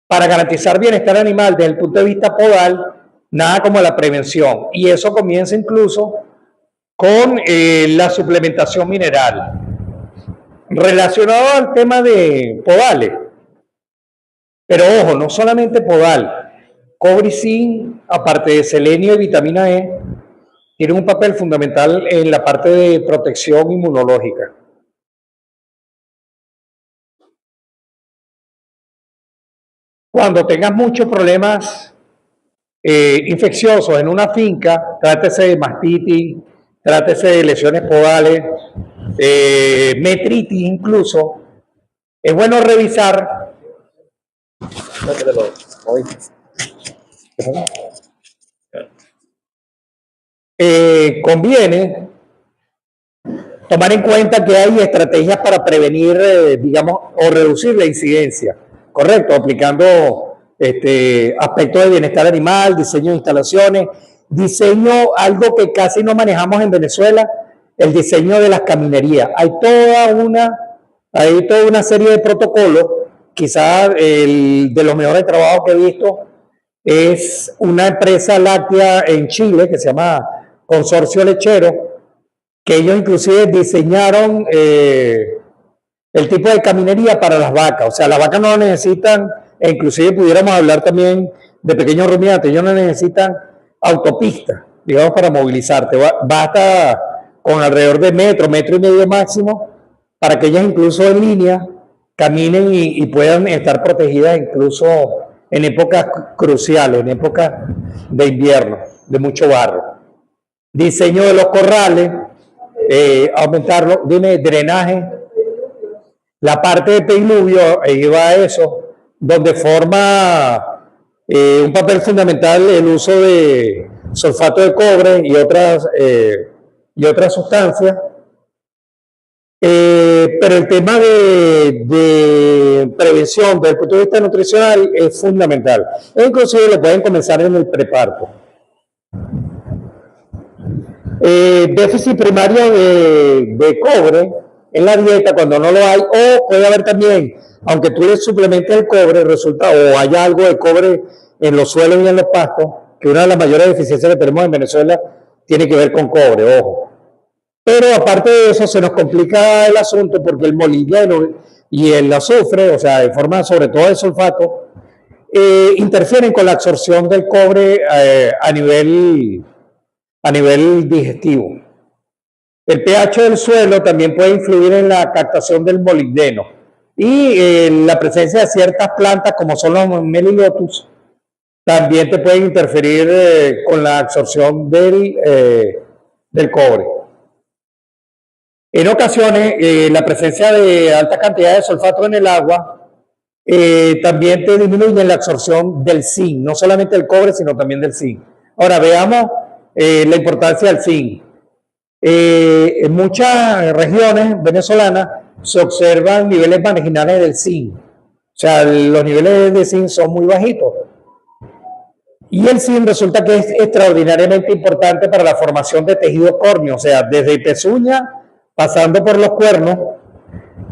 para garantizar bienestar animal desde el punto de vista podal, nada como la prevención. Y eso comienza incluso con la suplementación mineral. Relacionado al tema de podales, pero ojo, no solamente podal, cobre y zinc, aparte de selenio y vitamina E, tienen un papel fundamental en la parte de protección inmunológica. Cuando tengas muchos problemas infecciosos en una finca, trátese de mastitis, trátese de lesiones podales, metritis incluso, es bueno revisar. Conviene tomar en cuenta que hay estrategias para prevenir, digamos, o reducir la incidencia, correcto, aplicando aspectos de bienestar animal, diseño de instalaciones, diseño, algo que casi no manejamos en Venezuela, el diseño de las caminerías. Hay toda una serie de protocolos, quizás el de los mejores trabajos que he visto es una empresa láctea en Chile que se llama Consorcio Lechero, que ellos inclusive diseñaron el tipo de caminería para las vacas. O sea, las vacas no necesitan, e inclusive pudiéramos hablar también de pequeños rumiantes, ellos no necesitan autopistas, digamos, para movilizarte. Basta con alrededor de metro y medio máximo, para que ellas incluso en línea caminen y puedan estar protegidas incluso en épocas cruciales, en épocas de invierno, de mucho barro. Diseño de los corrales, aumentarlo, drenaje. La parte de pediluvio, va a eso, donde forma un papel fundamental el uso de sulfato de cobre y otras sustancias. Pero el tema de prevención desde el punto de vista nutricional es fundamental. E inclusive lo pueden comenzar en el preparto. Déficit primario de cobre en la dieta cuando no lo hay, o puede haber también, aunque tú le suplementes el cobre, resulta, o haya algo de cobre en los suelos y en los pastos, que una de las mayores deficiencias que tenemos en Venezuela tiene que ver con cobre, ojo. Pero aparte de eso se nos complica el asunto porque el molibdeno y el azufre, o sea, de forma sobre todo de sulfato, interfieren con la absorción del cobre a nivel digestivo. El pH del suelo también puede influir en la captación del molibdeno y la presencia de ciertas plantas como son los melilotus también te pueden interferir con la absorción del cobre. En ocasiones, la presencia de alta cantidad de sulfato en el agua también te disminuye la absorción del zinc, no solamente del cobre, sino también del zinc. Ahora, veamos la importancia del zinc. En muchas regiones venezolanas se observan niveles marginales del zinc. O sea, los niveles de zinc son muy bajitos. Y el zinc resulta que es extraordinariamente importante para la formación de tejido córneo, o sea, desde pezuña pasando por los cuernos,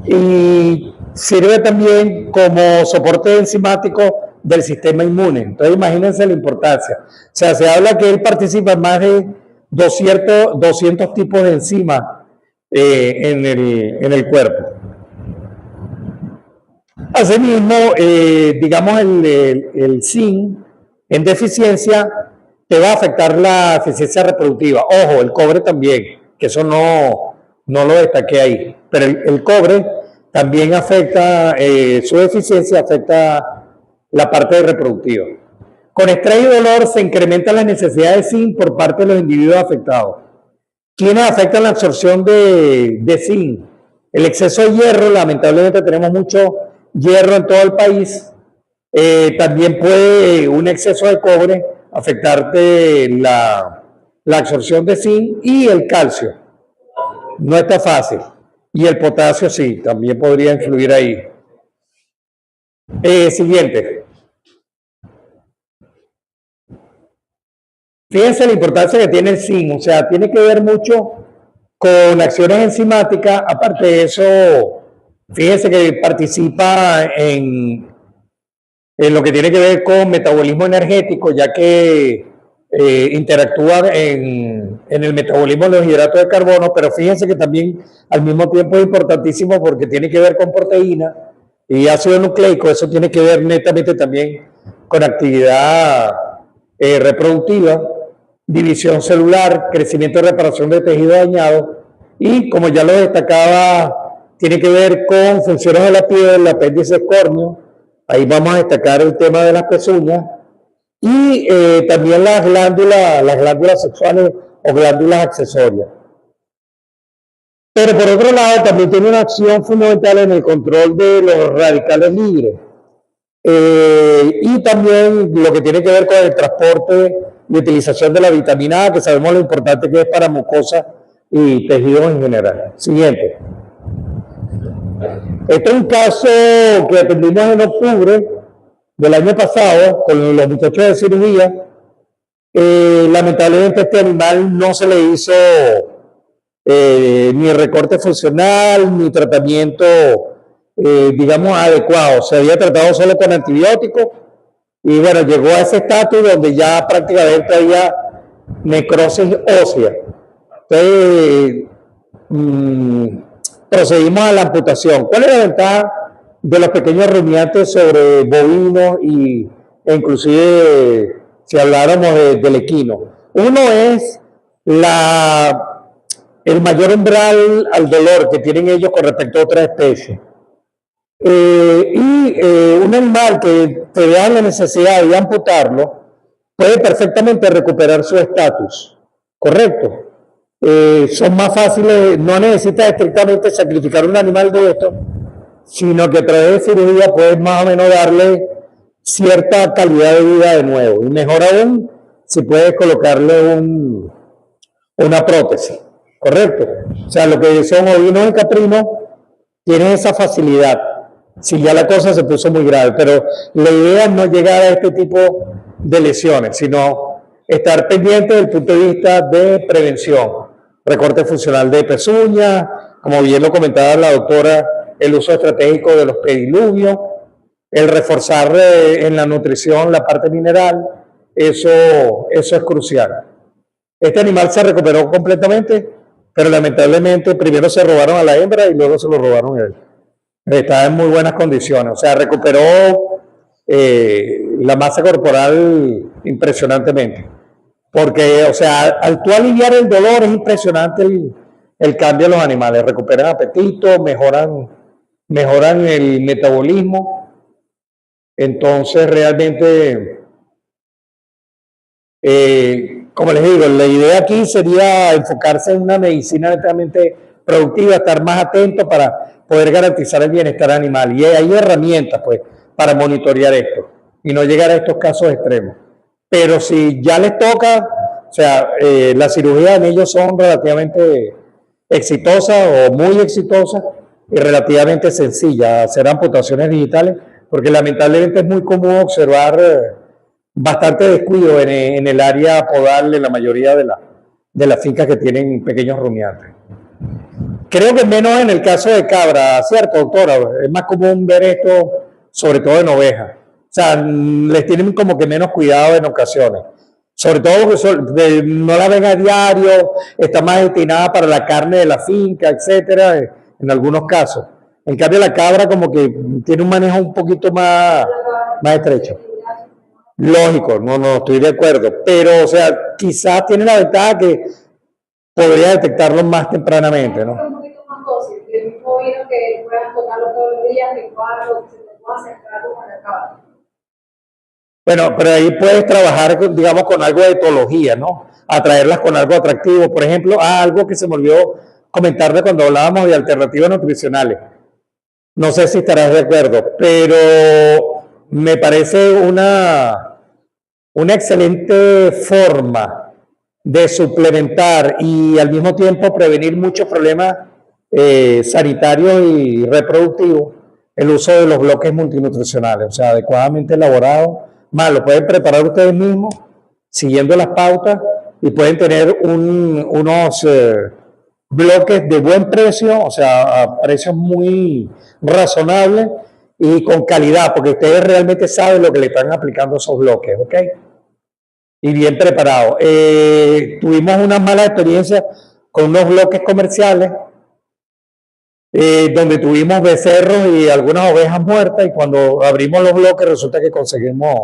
y sirve también como soporte enzimático del sistema inmune. Entonces imagínense la importancia. O sea, se habla que él participa en más de 200 tipos de enzimas en el cuerpo. Asimismo, digamos, el zinc en deficiencia te va a afectar la eficiencia reproductiva. Ojo, el cobre también, que eso no lo destaqué ahí, pero el cobre también afecta, su deficiencia afecta la parte reproductiva. Con estrés y dolor se incrementan las necesidades de zinc por parte de los individuos afectados. ¿Quiénes afectan la absorción de zinc? El exceso de hierro, lamentablemente tenemos mucho hierro en todo el país. También puede un exceso de cobre afectarte la absorción de zinc, y el calcio. No está fácil. Y el potasio sí, también podría influir ahí. Siguiente. Fíjense la importancia que tiene el zinc, o sea, tiene que ver mucho con acciones enzimáticas. Aparte de eso, fíjense que participa en lo que tiene que ver con metabolismo energético, ya que interactúan en el metabolismo de los hidratos de carbono, pero fíjense que también al mismo tiempo es importantísimo porque tiene que ver con proteína y ácido nucleico. Eso tiene que ver netamente también con actividad reproductiva, división celular, crecimiento y reparación de tejido dañado, y como ya lo destacaba, tiene que ver con funciones de la piel, el apéndice córneo. Ahí vamos a destacar el tema de las pezuñas, y también las glándulas sexuales o glándulas accesorias. Pero por otro lado, también tiene una acción fundamental en el control de los radicales libres. Y también lo que tiene que ver con el transporte y utilización de la vitamina A, que sabemos lo importante que es para mucosa y tejidos en general. Siguiente. Este es un caso que atendimos en octubre del año pasado con los muchachos de cirugía. Lamentablemente este animal no se le hizo ni recorte funcional ni tratamiento digamos adecuado. Se había tratado solo con antibióticos y bueno, llegó a ese estatus donde ya prácticamente había necrosis ósea. Entonces procedimos a la amputación. ¿Cuál es la ventaja de los pequeños rumiantes sobre bovinos e inclusive si habláramos del equino? Uno es el mayor umbral al dolor que tienen ellos con respecto a otras especies. Un animal que te vea la necesidad de amputarlo puede perfectamente recuperar su estatus, ¿correcto? Son más fáciles, no necesitas estrictamente sacrificar un animal de esto, sino que a través de cirugía puedes más o menos darle cierta calidad de vida de nuevo, y mejor aún si puedes colocarle una prótesis, ¿correcto? O sea, lo que son ovinos y caprinos tienen esa facilidad, si ya la cosa se puso muy grave, pero la idea es no llegar a este tipo de lesiones, sino estar pendiente desde el punto de vista de prevención. Recorte funcional de pezuñas, como bien lo comentaba la doctora, el uso estratégico de los pediluvios, el reforzar en la nutrición la parte mineral, eso es crucial. Este animal se recuperó completamente, pero lamentablemente primero se robaron a la hembra y luego se lo robaron a él. Estaba en muy buenas condiciones, o sea, recuperó la masa corporal impresionantemente. Porque, o sea, al tú aliviar el dolor es impresionante el cambio de los animales. Recuperan apetito, mejoran el metabolismo. Entonces, realmente, como les digo, la idea aquí sería enfocarse en una medicina netamente productiva, estar más atento para poder garantizar el bienestar animal. Y hay herramientas, pues, para monitorear esto y no llegar a estos casos extremos. Pero si ya les toca, o sea, las cirugías en ellos son relativamente exitosas o muy exitosas y relativamente sencillas, hacer amputaciones digitales, porque lamentablemente es muy común observar bastante descuido en el área podal en la mayoría de las fincas que tienen pequeños rumiantes. Creo que menos en el caso de cabra, ¿cierto, doctora? Es más común ver esto, sobre todo en ovejas. O sea, les tienen como que menos cuidado en ocasiones. Sobre todo porque no la ven a diario, está más destinada para la carne de la finca, etcétera, en algunos casos. En cambio, la cabra como que tiene un manejo un poquito más estrecho. Lógico, no estoy de acuerdo. Pero, o sea, quizás tiene la ventaja que podría detectarlo más tempranamente, ¿no? Un poquito más dócil, el mismo vino que puedas tocarlo todos los días, que se te pueda acercar con la cabra. Bueno, pero ahí puedes trabajar, digamos, con algo de etología, ¿no? Atraerlas con algo atractivo. Por ejemplo, algo que se me olvidó comentarle cuando hablábamos de alternativas nutricionales. No sé si estarás de acuerdo, pero me parece una excelente forma de suplementar y al mismo tiempo prevenir muchos problemas sanitarios y reproductivos, el uso de los bloques multinutricionales, o sea, adecuadamente elaborados. Más, lo pueden preparar ustedes mismos siguiendo las pautas y pueden tener unos bloques de buen precio, o sea, a precios muy razonables y con calidad, porque ustedes realmente saben lo que le están aplicando a esos bloques, ¿ok? y bien preparado. Tuvimos una mala experiencia con unos bloques comerciales donde tuvimos becerros y algunas ovejas muertas, y cuando abrimos los bloques resulta que conseguimos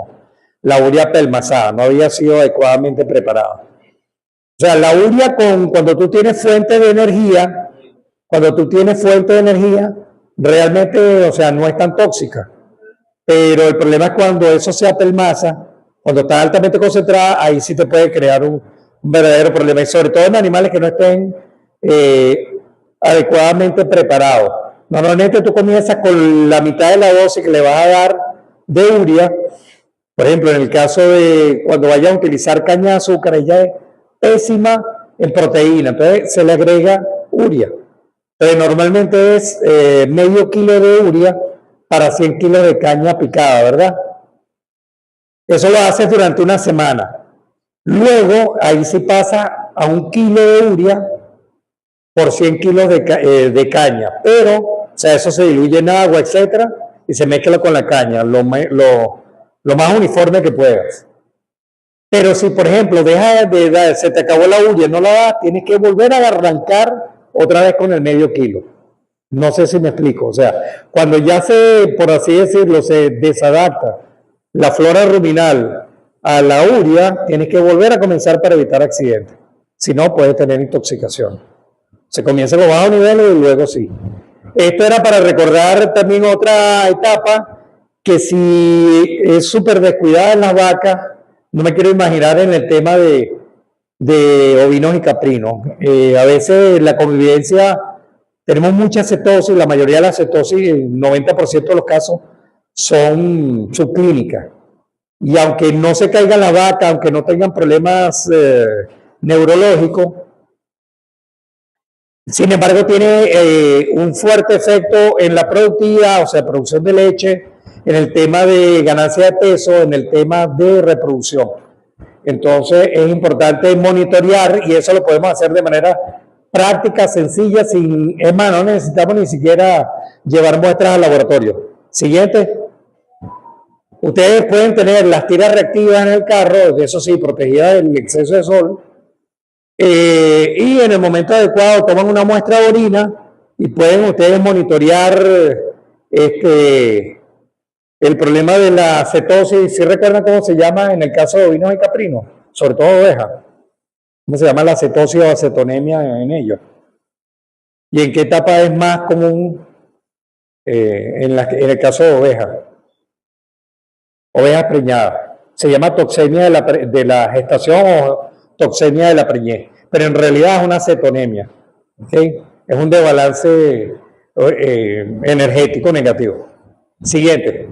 la urea apelmazada, no había sido adecuadamente preparada. O sea, la urea cuando tú tienes fuente de energía, realmente, o sea, no es tan tóxica. Pero el problema es cuando eso se apelmaza, cuando está altamente concentrada, ahí sí te puede crear un verdadero problema, y sobre todo en animales que no estén adecuadamente preparados. Normalmente tú comienzas con la mitad de la dosis que le vas a dar de urea. Por ejemplo, en el caso de cuando vayas a utilizar caña de azúcar, ella es pésima en proteína, entonces se le agrega urea. Entonces normalmente es medio kilo de urea para 100 kilos de caña picada, ¿verdad? Eso lo haces durante una semana. Luego, ahí sí pasa a 1 kilo de urea por 100 kilos de caña, pero, o sea, eso se diluye en agua, etcétera, y se mezcla con la caña, lo más uniforme que puedas. Pero si, por ejemplo, se te acabó la urea, no la das, tienes que volver a arrancar otra vez con el medio kilo. No sé si me explico. O sea, cuando ya por así decirlo, se desadapta la flora ruminal a la urea, tienes que volver a comenzar para evitar accidentes. Si no, puedes tener intoxicación. Se comienza con bajos niveles y luego sí. Esto era para recordar también otra etapa, que si es súper descuidada en las vacas, no me quiero imaginar en el tema de ovinos y caprinos. A veces la convivencia, tenemos mucha cetosis, la mayoría de la cetosis, el 90% de los casos, son subclínicas. Y aunque no se caiga la vaca, aunque no tengan problemas neurológicos, sin embargo tiene un fuerte efecto en la productividad, o sea, producción de leche, en el tema de ganancia de peso, en el tema de reproducción. Entonces es importante monitorear, y eso lo podemos hacer de manera práctica, sencilla, no necesitamos ni siquiera llevar muestras al laboratorio. Siguiente. Ustedes pueden tener las tiras reactivas en el carro, eso sí, protegidas del exceso de sol, y en el momento adecuado toman una muestra de orina y pueden ustedes monitorear el problema de la cetosis. ¿Sí recuerdan cómo se llama en el caso de ovinos y caprinos? Sobre todo ovejas. ¿Cómo se llama la cetosis o acetonemia en ellos? ¿Y en qué etapa es más común en el caso de ovejas? Ovejas preñadas. Se llama toxemia de la gestación o toxemia de la preñez, pero en realidad es una acetonemia. ¿Okay? Es un desbalance energético negativo. Siguiente.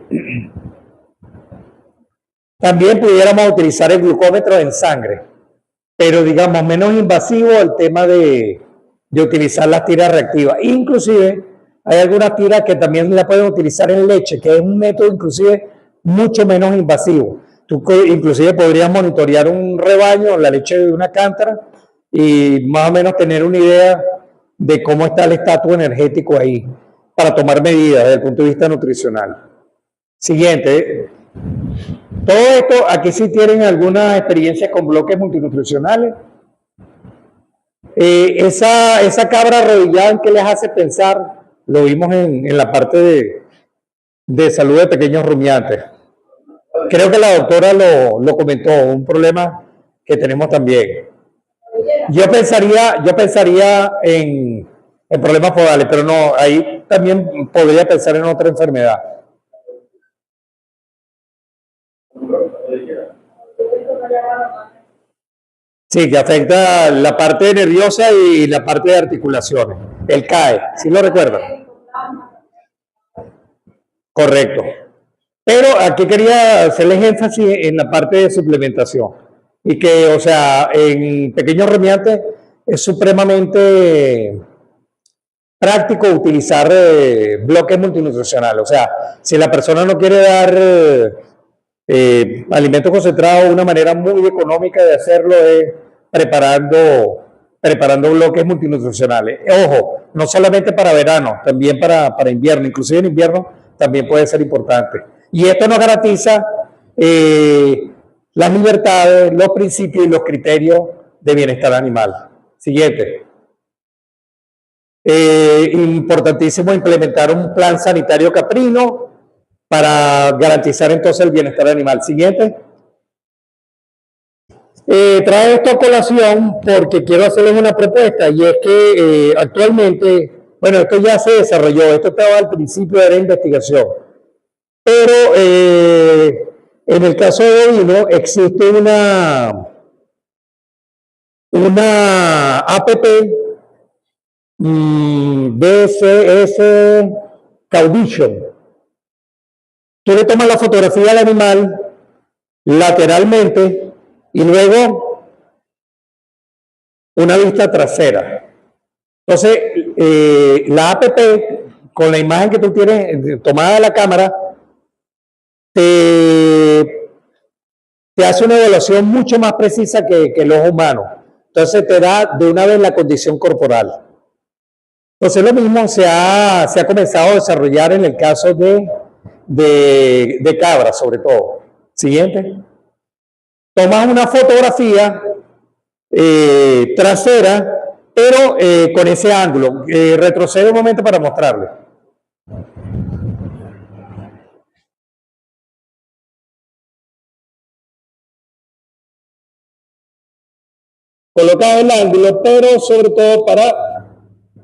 También pudiéramos utilizar el glucómetro en sangre, pero digamos menos invasivo el tema de utilizar las tiras reactivas. Inclusive hay algunas tiras que también la pueden utilizar en leche, que es un método inclusive mucho menos invasivo. Tú inclusive podrías monitorear un rebaño, la leche de una cántara, y más o menos tener una idea de cómo está el estatus energético ahí, para tomar medidas desde el punto de vista nutricional. Siguiente. Todo esto, aquí sí tienen alguna experiencia con bloques multinutricionales. Esa cabra arrodillada, ¿en qué les hace pensar? Lo vimos en la parte de salud de pequeños rumiantes. Creo que la doctora lo comentó, un problema que tenemos también. Yo pensaría en problemas podales, pero no, ahí también podría pensar en otra enfermedad. Sí, que afecta la parte nerviosa y la parte de articulaciones. El CAE, ¿sí lo recuerdan? Correcto. Pero aquí quería hacerles énfasis en la parte de suplementación. Y que, o sea, en pequeños rumiantes es supremamente práctico utilizar bloques multinutricionales. O sea, si la persona no quiere dar alimentos concentrados, una manera muy económica de hacerlo es preparando bloques multinutricionales. Ojo, no solamente para verano, también para invierno. Inclusive en invierno también puede ser importante. Y esto nos garantiza las libertades, los principios y los criterios de bienestar animal. Siguiente. Importantísimo implementar un plan sanitario caprino para garantizar entonces el bienestar animal. Siguiente. Trae esto a colación porque quiero hacerles una propuesta, y es que actualmente, bueno, esto ya se desarrolló, esto estaba al principio de la investigación, pero en el caso de ovino existe una APP DSS Caudition. Tú le tomas la fotografía al animal lateralmente y luego una vista trasera. Entonces, la APP, con la imagen que tú tienes tomada de la cámara, te hace una evaluación mucho más precisa que el ojo humano. Entonces, te da de una vez la condición corporal. Entonces, lo mismo se ha comenzado a desarrollar en el caso de cabras, sobre todo. Siguiente. Tomas una fotografía trasera, pero con ese ángulo. Retrocede un momento para mostrarle. Colocado el ángulo, pero sobre todo para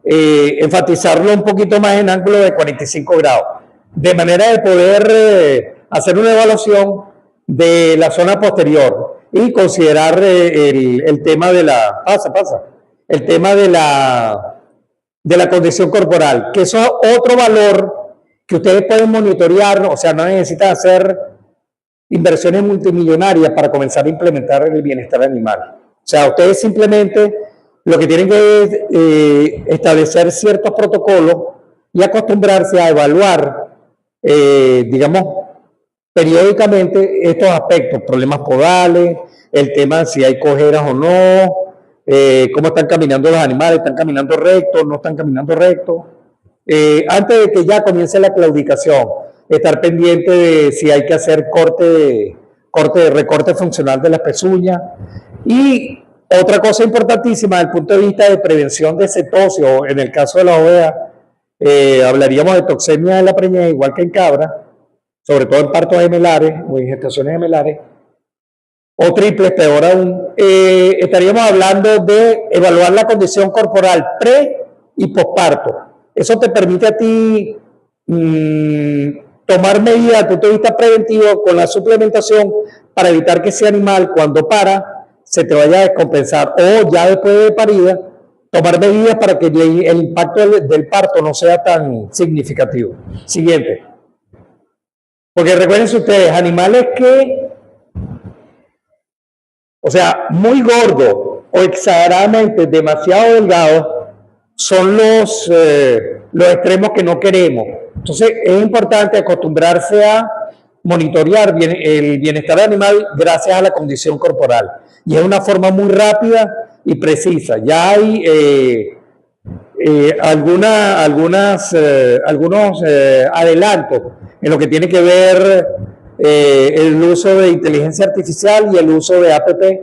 enfatizarlo un poquito más en ángulo de 45 grados, de manera de poder hacer una evaluación de la zona posterior y considerar el tema de la el tema de la condición corporal, que eso es otro valor que ustedes pueden monitorear. O sea, no necesitan hacer inversiones multimillonarias para comenzar a implementar el bienestar animal. O sea, ustedes simplemente lo que tienen que es establecer ciertos protocolos y acostumbrarse a evaluar, digamos, periódicamente estos aspectos, problemas podales, el tema de si hay cojeras o no, cómo están caminando los animales, están caminando rectos, no están caminando rectos. Antes de que ya comience la claudicación, estar pendiente de si hay que hacer recorte funcional de las pezuñas. Y otra cosa importantísima desde el punto de vista de prevención de cetosis, en el caso de la oveja, hablaríamos de toxemia de la preñez, igual que en cabra, sobre todo en partos gemelares o en gestaciones gemelares, o triples, peor aún. Estaríamos hablando de evaluar la condición corporal pre y posparto. Eso te permite a ti tomar medidas desde el punto de vista preventivo con la suplementación para evitar que ese animal, cuando para, se te vaya a descompensar, o ya después de parida, tomar medidas para que el impacto del parto no sea tan significativo. Siguiente. Porque recuerden ustedes, animales que, o sea, muy gordos o exageradamente demasiado delgados, son los extremos que no queremos. Entonces, es importante acostumbrarse a monitorear el bienestar animal gracias a la condición corporal. Y es una forma muy rápida y precisa. Ya hay algunos adelantos en lo que tiene que ver el uso de inteligencia artificial y el uso de APP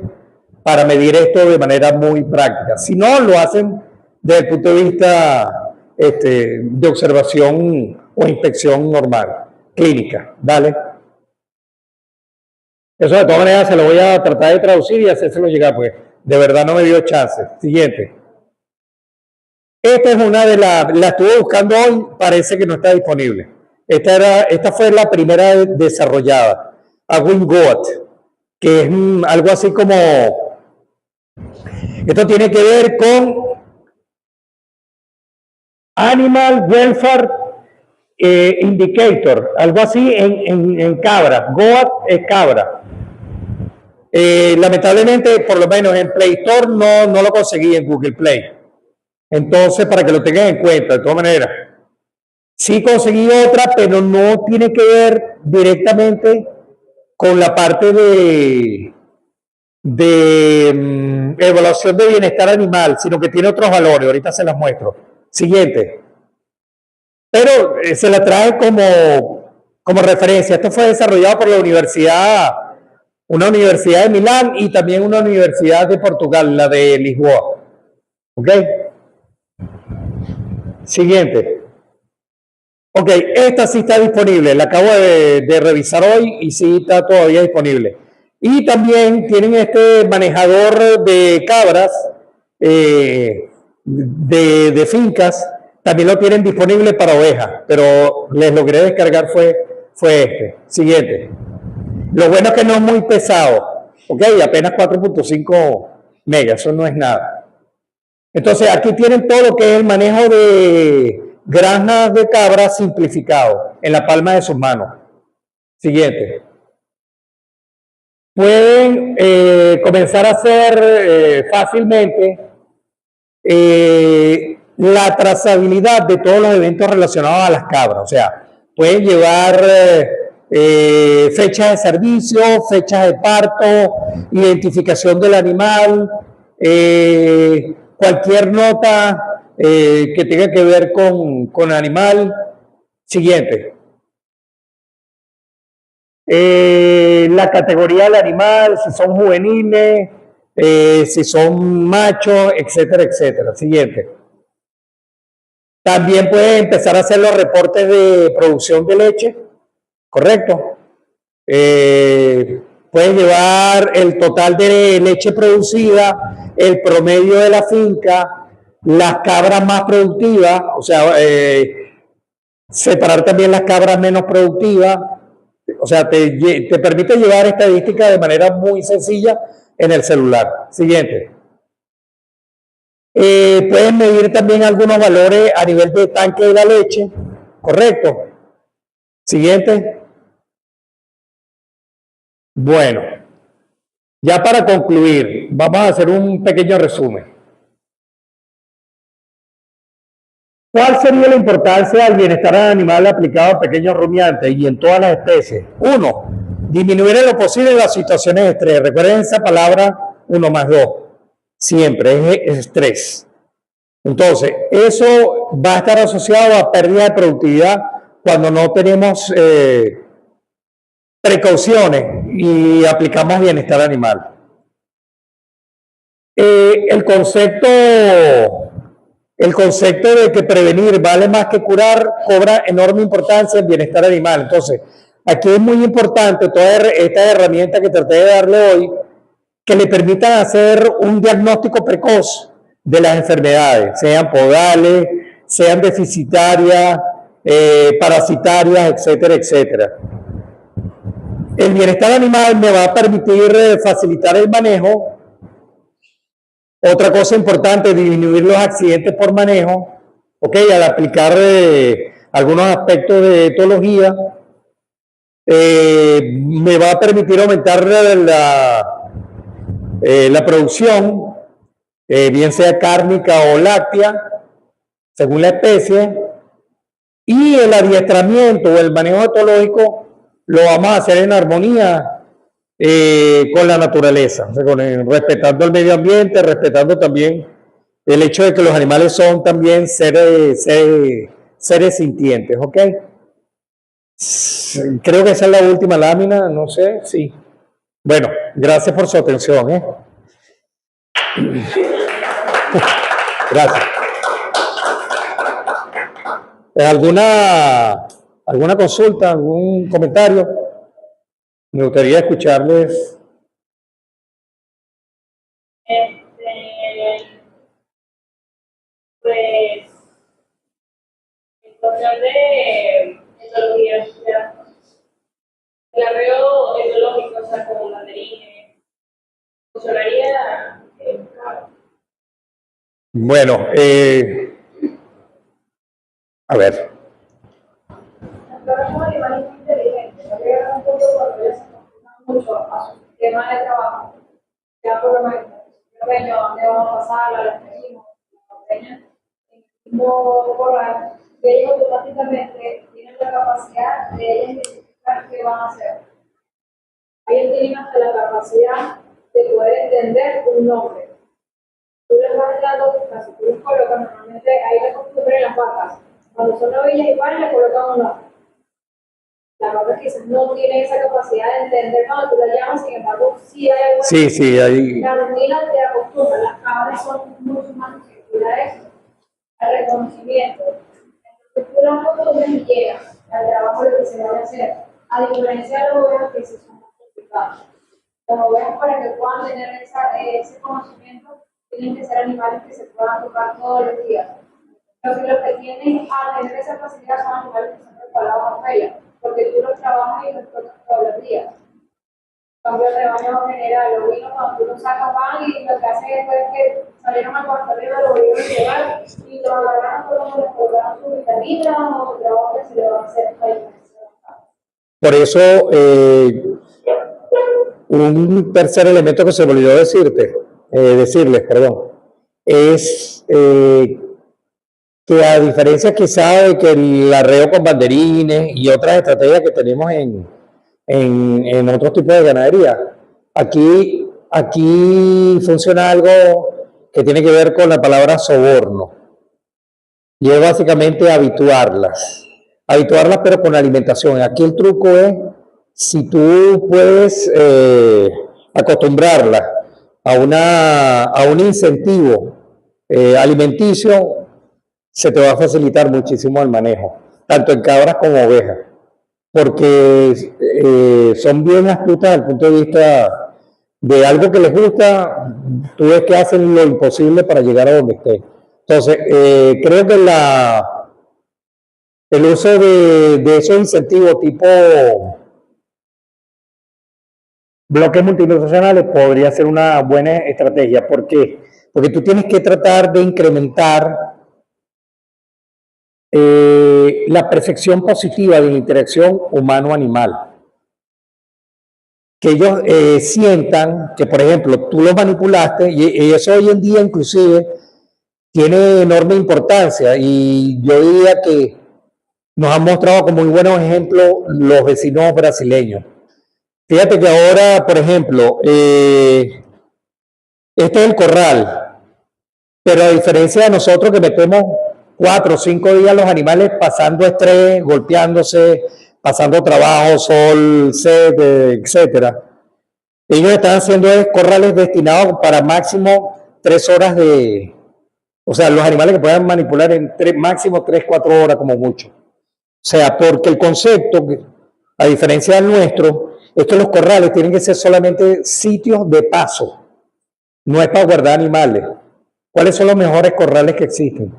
para medir esto de manera muy práctica. Si no, lo hacen desde el punto de vista de observación o inspección normal, clínica. ¿Vale? Eso de todas maneras se lo voy a tratar de traducir y hacérselo llegar, pues de verdad no me dio chance. Siguiente. Esta es una de la estuve buscando hoy, parece que no está disponible. Esta fue la primera desarrollada, Agwin Goat, que es algo así como, esto tiene que ver con Animal Welfare Indicator, algo así en cabra. Goat es cabra. Lamentablemente, por lo menos en Play Store no lo conseguí en Google Play. Entonces, para que lo tengan en cuenta, de todas maneras. Sí conseguí otra, pero no tiene que ver directamente con la parte de evaluación de bienestar animal, sino que tiene otros valores. Ahorita se las muestro. Siguiente. Pero se la trae como referencia. Esto fue desarrollado por la Universidad una universidad de Milán y también una universidad de Portugal, la de Lisboa. ¿Ok? Siguiente. Ok, esta sí está disponible, la acabo de revisar hoy y sí está todavía disponible. Y también tienen este manejador de cabras, de fincas, también lo tienen disponible para ovejas, pero les logré descargar fue este. Siguiente. Lo bueno es que no es muy pesado, ok, apenas 4.5 megas, eso no es nada. Entonces aquí tienen todo lo que es el manejo de granjas de cabras simplificado en la palma de sus manos. Siguiente. Pueden comenzar a hacer fácilmente la trazabilidad de todos los eventos relacionados a las cabras. O sea, pueden llevar fechas de servicio, fechas de parto, identificación del animal, cualquier nota que tenga que ver con el animal. Siguiente. La categoría del animal, si son juveniles, si son machos, etcétera, etcétera. Siguiente. También pueden empezar a hacer los reportes de producción de leche, ¿correcto? Pueden llevar el total de leche producida, el promedio de la finca, las cabras más productivas, o sea, separar también las cabras menos productivas. O sea, te permite llevar estadísticas de manera muy sencilla en el celular. Siguiente. Pueden medir también algunos valores a nivel de tanque de la leche, ¿correcto? Siguiente. Bueno, ya para concluir, vamos a hacer un pequeño resumen. ¿Cuál sería la importancia del bienestar animal aplicado a pequeños rumiantes y en todas las especies? 1. Disminuir en lo posible las situaciones de estrés. Recuerden esa palabra 1+2. Siempre es estrés. Entonces, eso va a estar asociado a pérdida de productividad cuando no tenemos precauciones y aplicamos bienestar animal. El concepto de que prevenir vale más que curar cobra enorme importancia en bienestar animal. Entonces, aquí es muy importante toda esta herramienta que traté de darle hoy, que le permitan hacer un diagnóstico precoz de las enfermedades, sean podales, sean deficitarias, parasitarias, etcétera, etcétera. El bienestar animal me va a permitir facilitar el manejo. Otra cosa importante, disminuir los accidentes por manejo, ¿ok? Al aplicar algunos aspectos de etología, me va a permitir aumentar la producción, bien sea cárnica o láctea, según la especie, y el adiestramiento o el manejo etológico lo vamos a hacer en armonía con la naturaleza, o sea, respetando el medio ambiente, respetando también el hecho de que los animales son también seres sintientes, ¿ok? Creo que esa es la última lámina, no sé, sí. Bueno, gracias por su atención, ¿eh? Gracias. ¿Alguna consulta, algún comentario? Me gustaría escucharles. Pues, en cuestión de etología, el arreo etológico, o sea, como banderines, funcionaría. Bueno, a ver. Pero son animales muy inteligentes, no llegan a un punto cuando ellos se acostumbran mucho a su sistema de trabajo. Ya por lo menos, ¿dónde vamos a pasar? La despedimos, la ordeñan en el mismo corral, y ellos automáticamente tienen la capacidad de identificar qué van a hacer. Ellos tienen hasta la capacidad de poder entender un nombre. Tú les vas dando, casi tú les colocas normalmente, ahí la costumbre en las vacas. Cuando son novillas iguales, le colocan un nombre. La verdad es que quizás no tiene esa capacidad de entender cuando tú la llamas, sin embargo, sí hay algo. Sí, ahí. La rutina te acostumbra, las cabras son mucho más receptivas a eso, al reconocimiento. Entonces tú la acostumbras y llegas al trabajo lo que se debe hacer, a diferencia de las ovejas que sí son más complicadas. Las ovejas, para que puedan tener ese conocimiento, tienen que ser animales que se puedan tocar todos los días. Los que tienen a tener esa facilidad son animales que son preparados a ella, porque tú los trabajas y los tocas todos los días. En cambio, el rebaño general, los vinos, cuando tú los sacas van y lo que hacen es que salieron a pastoreo, lo volvieron a llevar y lo agarraron como les colgaron su vitamina o su trabajo que se le va a hacer a diferencia. Por eso, un tercer elemento que se me olvidó decirles, es que a diferencia quizá de que el arreo con banderines y otras estrategias que tenemos en otros tipos de ganadería, aquí funciona algo que tiene que ver con la palabra soborno. Y es básicamente habituarlas pero con alimentación. Aquí el truco es si tú puedes acostumbrarlas a un incentivo alimenticio, se te va a facilitar muchísimo el manejo, tanto en cabras como ovejas, porque son bien astutas desde el punto de vista de algo que les gusta. Tú ves que hacen lo imposible para llegar a donde estén. Entonces, creo que el uso de esos incentivos tipo bloques multinacionales podría ser una buena estrategia. ¿Por qué? Porque tú tienes que tratar de incrementar la percepción positiva de la interacción humano-animal. Que ellos sientan que, por ejemplo, tú los manipulaste y eso hoy en día inclusive tiene enorme importancia, y yo diría que nos han mostrado como muy buenos ejemplos los vecinos brasileños. Fíjate que ahora, por ejemplo, este es el corral, pero a diferencia de nosotros que metemos 4 o 5 días los animales pasando estrés, golpeándose, pasando trabajo, sol, sed, etcétera, ellos están haciendo corrales destinados para máximo 3 horas o sea, los animales que puedan manipular en máximo 3, 4 horas como mucho. O sea, porque el concepto, a diferencia del nuestro, es que los corrales tienen que ser solamente sitios de paso, no es para guardar animales. ¿Cuáles son los mejores corrales que existen?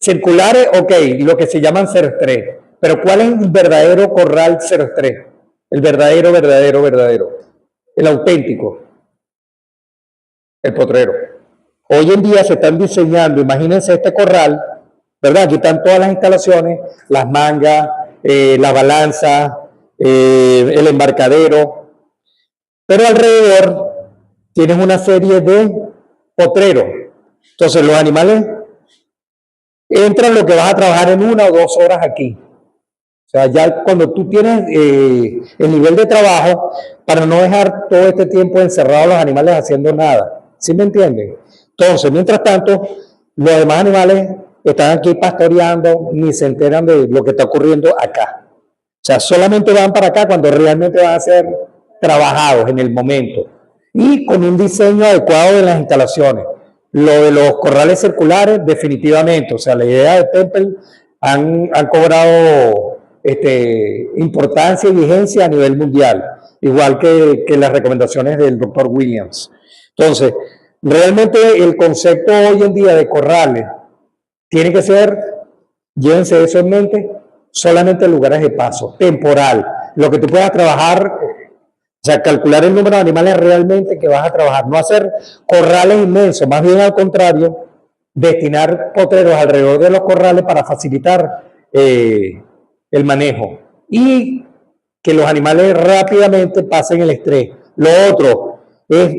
Circulares, ok, lo que se llaman 0-3, pero ¿cuál es el verdadero corral 0-3? El verdadero, el auténtico, el potrero. Hoy en día se están diseñando, imagínense este corral, ¿verdad? Aquí están todas las instalaciones, las mangas, la balanza, el embarcadero, pero alrededor tienes una serie de potreros. Entonces los animales entran lo que vas a trabajar en 1 o 2 horas aquí. O sea, ya cuando tú tienes el nivel de trabajo, para no dejar todo este tiempo encerrados los animales haciendo nada. ¿Sí me entienden? Entonces, mientras tanto, los demás animales están aquí pastoreando, ni se enteran de lo que está ocurriendo acá. O sea, solamente van para acá cuando realmente van a ser trabajados en el momento. Y con un diseño adecuado de las instalaciones. Lo de los corrales circulares, definitivamente. O sea, la idea de Temple han cobrado importancia y vigencia a nivel mundial, igual que las recomendaciones del Dr. Williams. Entonces, realmente el concepto hoy en día de corrales tiene que ser, llévense eso en mente, solamente lugares de paso, temporal, lo que tú puedas trabajar, o sea, calcular el número de animales realmente que vas a trabajar, no hacer corrales inmensos, más bien al contrario, destinar potreros alrededor de los corrales para facilitar el manejo y que los animales rápidamente pasen el estrés. Lo otro es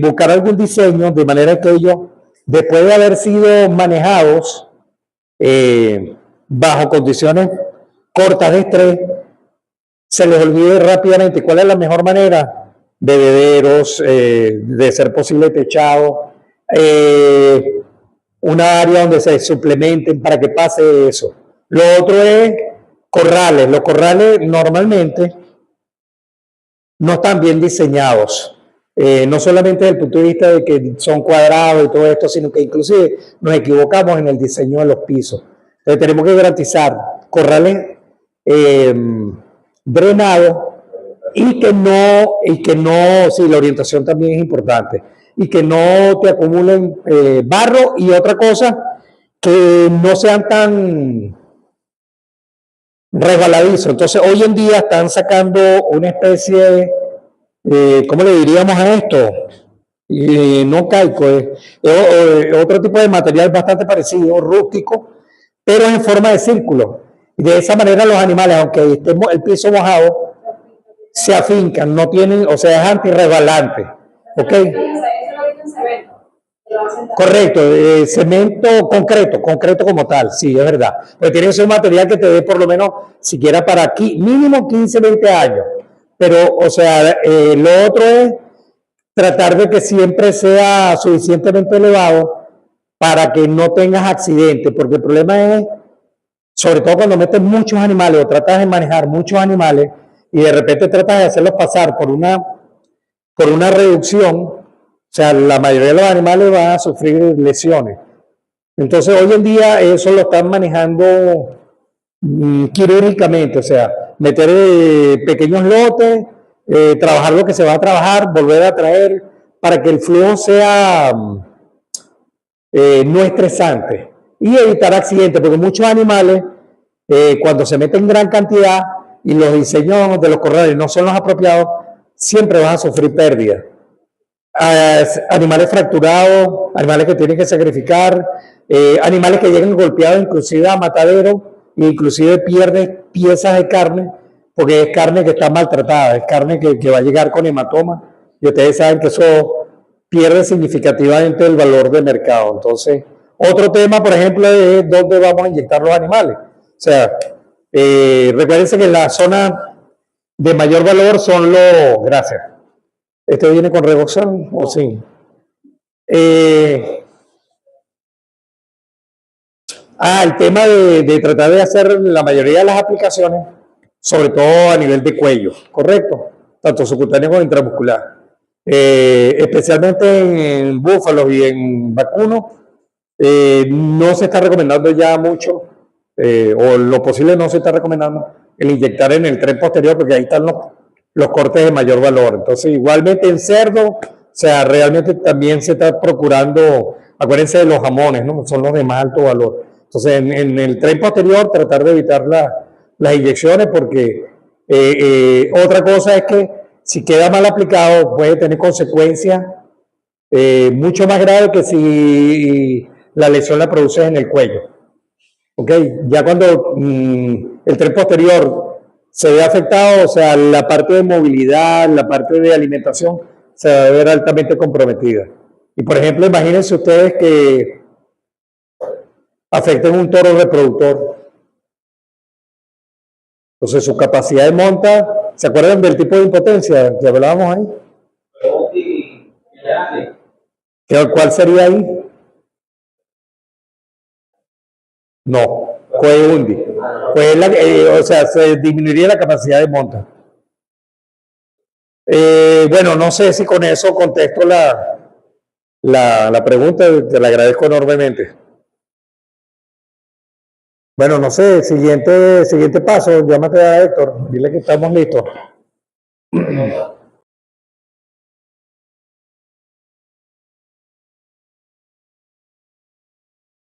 buscar algún diseño de manera que ellos, después de haber sido manejados bajo condiciones cortas de estrés, se les olvide rápidamente cuál es la mejor manera: bebederos, de ser posible techado, una área donde se suplementen para que pase eso. Lo otro es corrales. Los corrales normalmente no están bien diseñados. No solamente desde el punto de vista de que son cuadrados y todo esto, sino que inclusive nos equivocamos en el diseño de los pisos. Entonces tenemos que garantizar corrales drenados y que no, sí, la orientación también es importante, y que no te acumulen barro, y otra cosa, que no sean tan resbaladizos. Entonces hoy en día están sacando una especie, ¿cómo le diríamos a esto? No caico, otro tipo de material bastante parecido, rústico, pero en forma de círculo. Y de esa manera los animales, aunque esté el piso mojado, se afincan, no tienen, o sea, es antirresbalante. ¿Ok? Correcto, cemento concreto como tal, sí, es verdad. Pero tiene que ser un material que te dé por lo menos, siquiera para aquí, mínimo 15, 20 años. Pero, o sea, lo otro es tratar de que siempre sea suficientemente elevado para que no tengas accidentes, porque el problema es, sobre todo cuando metes muchos animales o tratas de manejar muchos animales y de repente tratas de hacerlos pasar por una reducción, o sea, la mayoría de los animales van a sufrir lesiones. Entonces, hoy en día eso lo están manejando quirúrgicamente, o sea, meter pequeños lotes, trabajar lo que se va a trabajar, volver a traer, para que el flujo sea no estresante y evitar accidentes, porque muchos animales, cuando se meten en gran cantidad y los diseños de los corrales no son los apropiados, siempre van a sufrir pérdidas. Animales fracturados, animales que tienen que sacrificar, animales que llegan golpeados inclusive a matadero, e inclusive pierden piezas de carne, porque es carne que está maltratada, es carne que va a llegar con hematoma, y ustedes saben que eso pierde significativamente el valor de mercado. Entonces, otro tema, por ejemplo, es dónde vamos a inyectar los animales. O sea, recuérdense que la zona de mayor valor son los... Gracias. ¿Este viene con Revoxan o sí? El tema de tratar de hacer la mayoría de las aplicaciones, sobre todo a nivel de cuello, ¿correcto? Tanto subcutáneo como intramuscular. Especialmente en búfalos y en vacunos, no se está recomendando ya mucho, o lo posible no se está recomendando el inyectar en el tren posterior, porque ahí están los cortes de mayor valor. Entonces, igualmente en cerdo, o sea, realmente también se está procurando, acuérdense de los jamones, ¿no? Son los de más alto valor. Entonces, en el tren posterior, tratar de evitar las inyecciones, porque otra cosa es que si queda mal aplicado, puede tener consecuencias mucho más graves que si la lesión la produces en el cuello. ¿Ok? Ya cuando el tren posterior se ve afectado, o sea, la parte de movilidad, la parte de alimentación, se va a ver altamente comprometida. Y por ejemplo, imagínense ustedes que afecten un toro reproductor. Entonces, su capacidad de monta, ¿se acuerdan del tipo de impotencia que hablábamos ahí? ¿Cuál sería ahí? No, coeundi. Pues o sea, se disminuiría la capacidad de monta. Bueno, no sé si con eso contesto la pregunta, te la agradezco enormemente. Bueno, no sé, siguiente paso, llámate a Héctor, dile que estamos listos.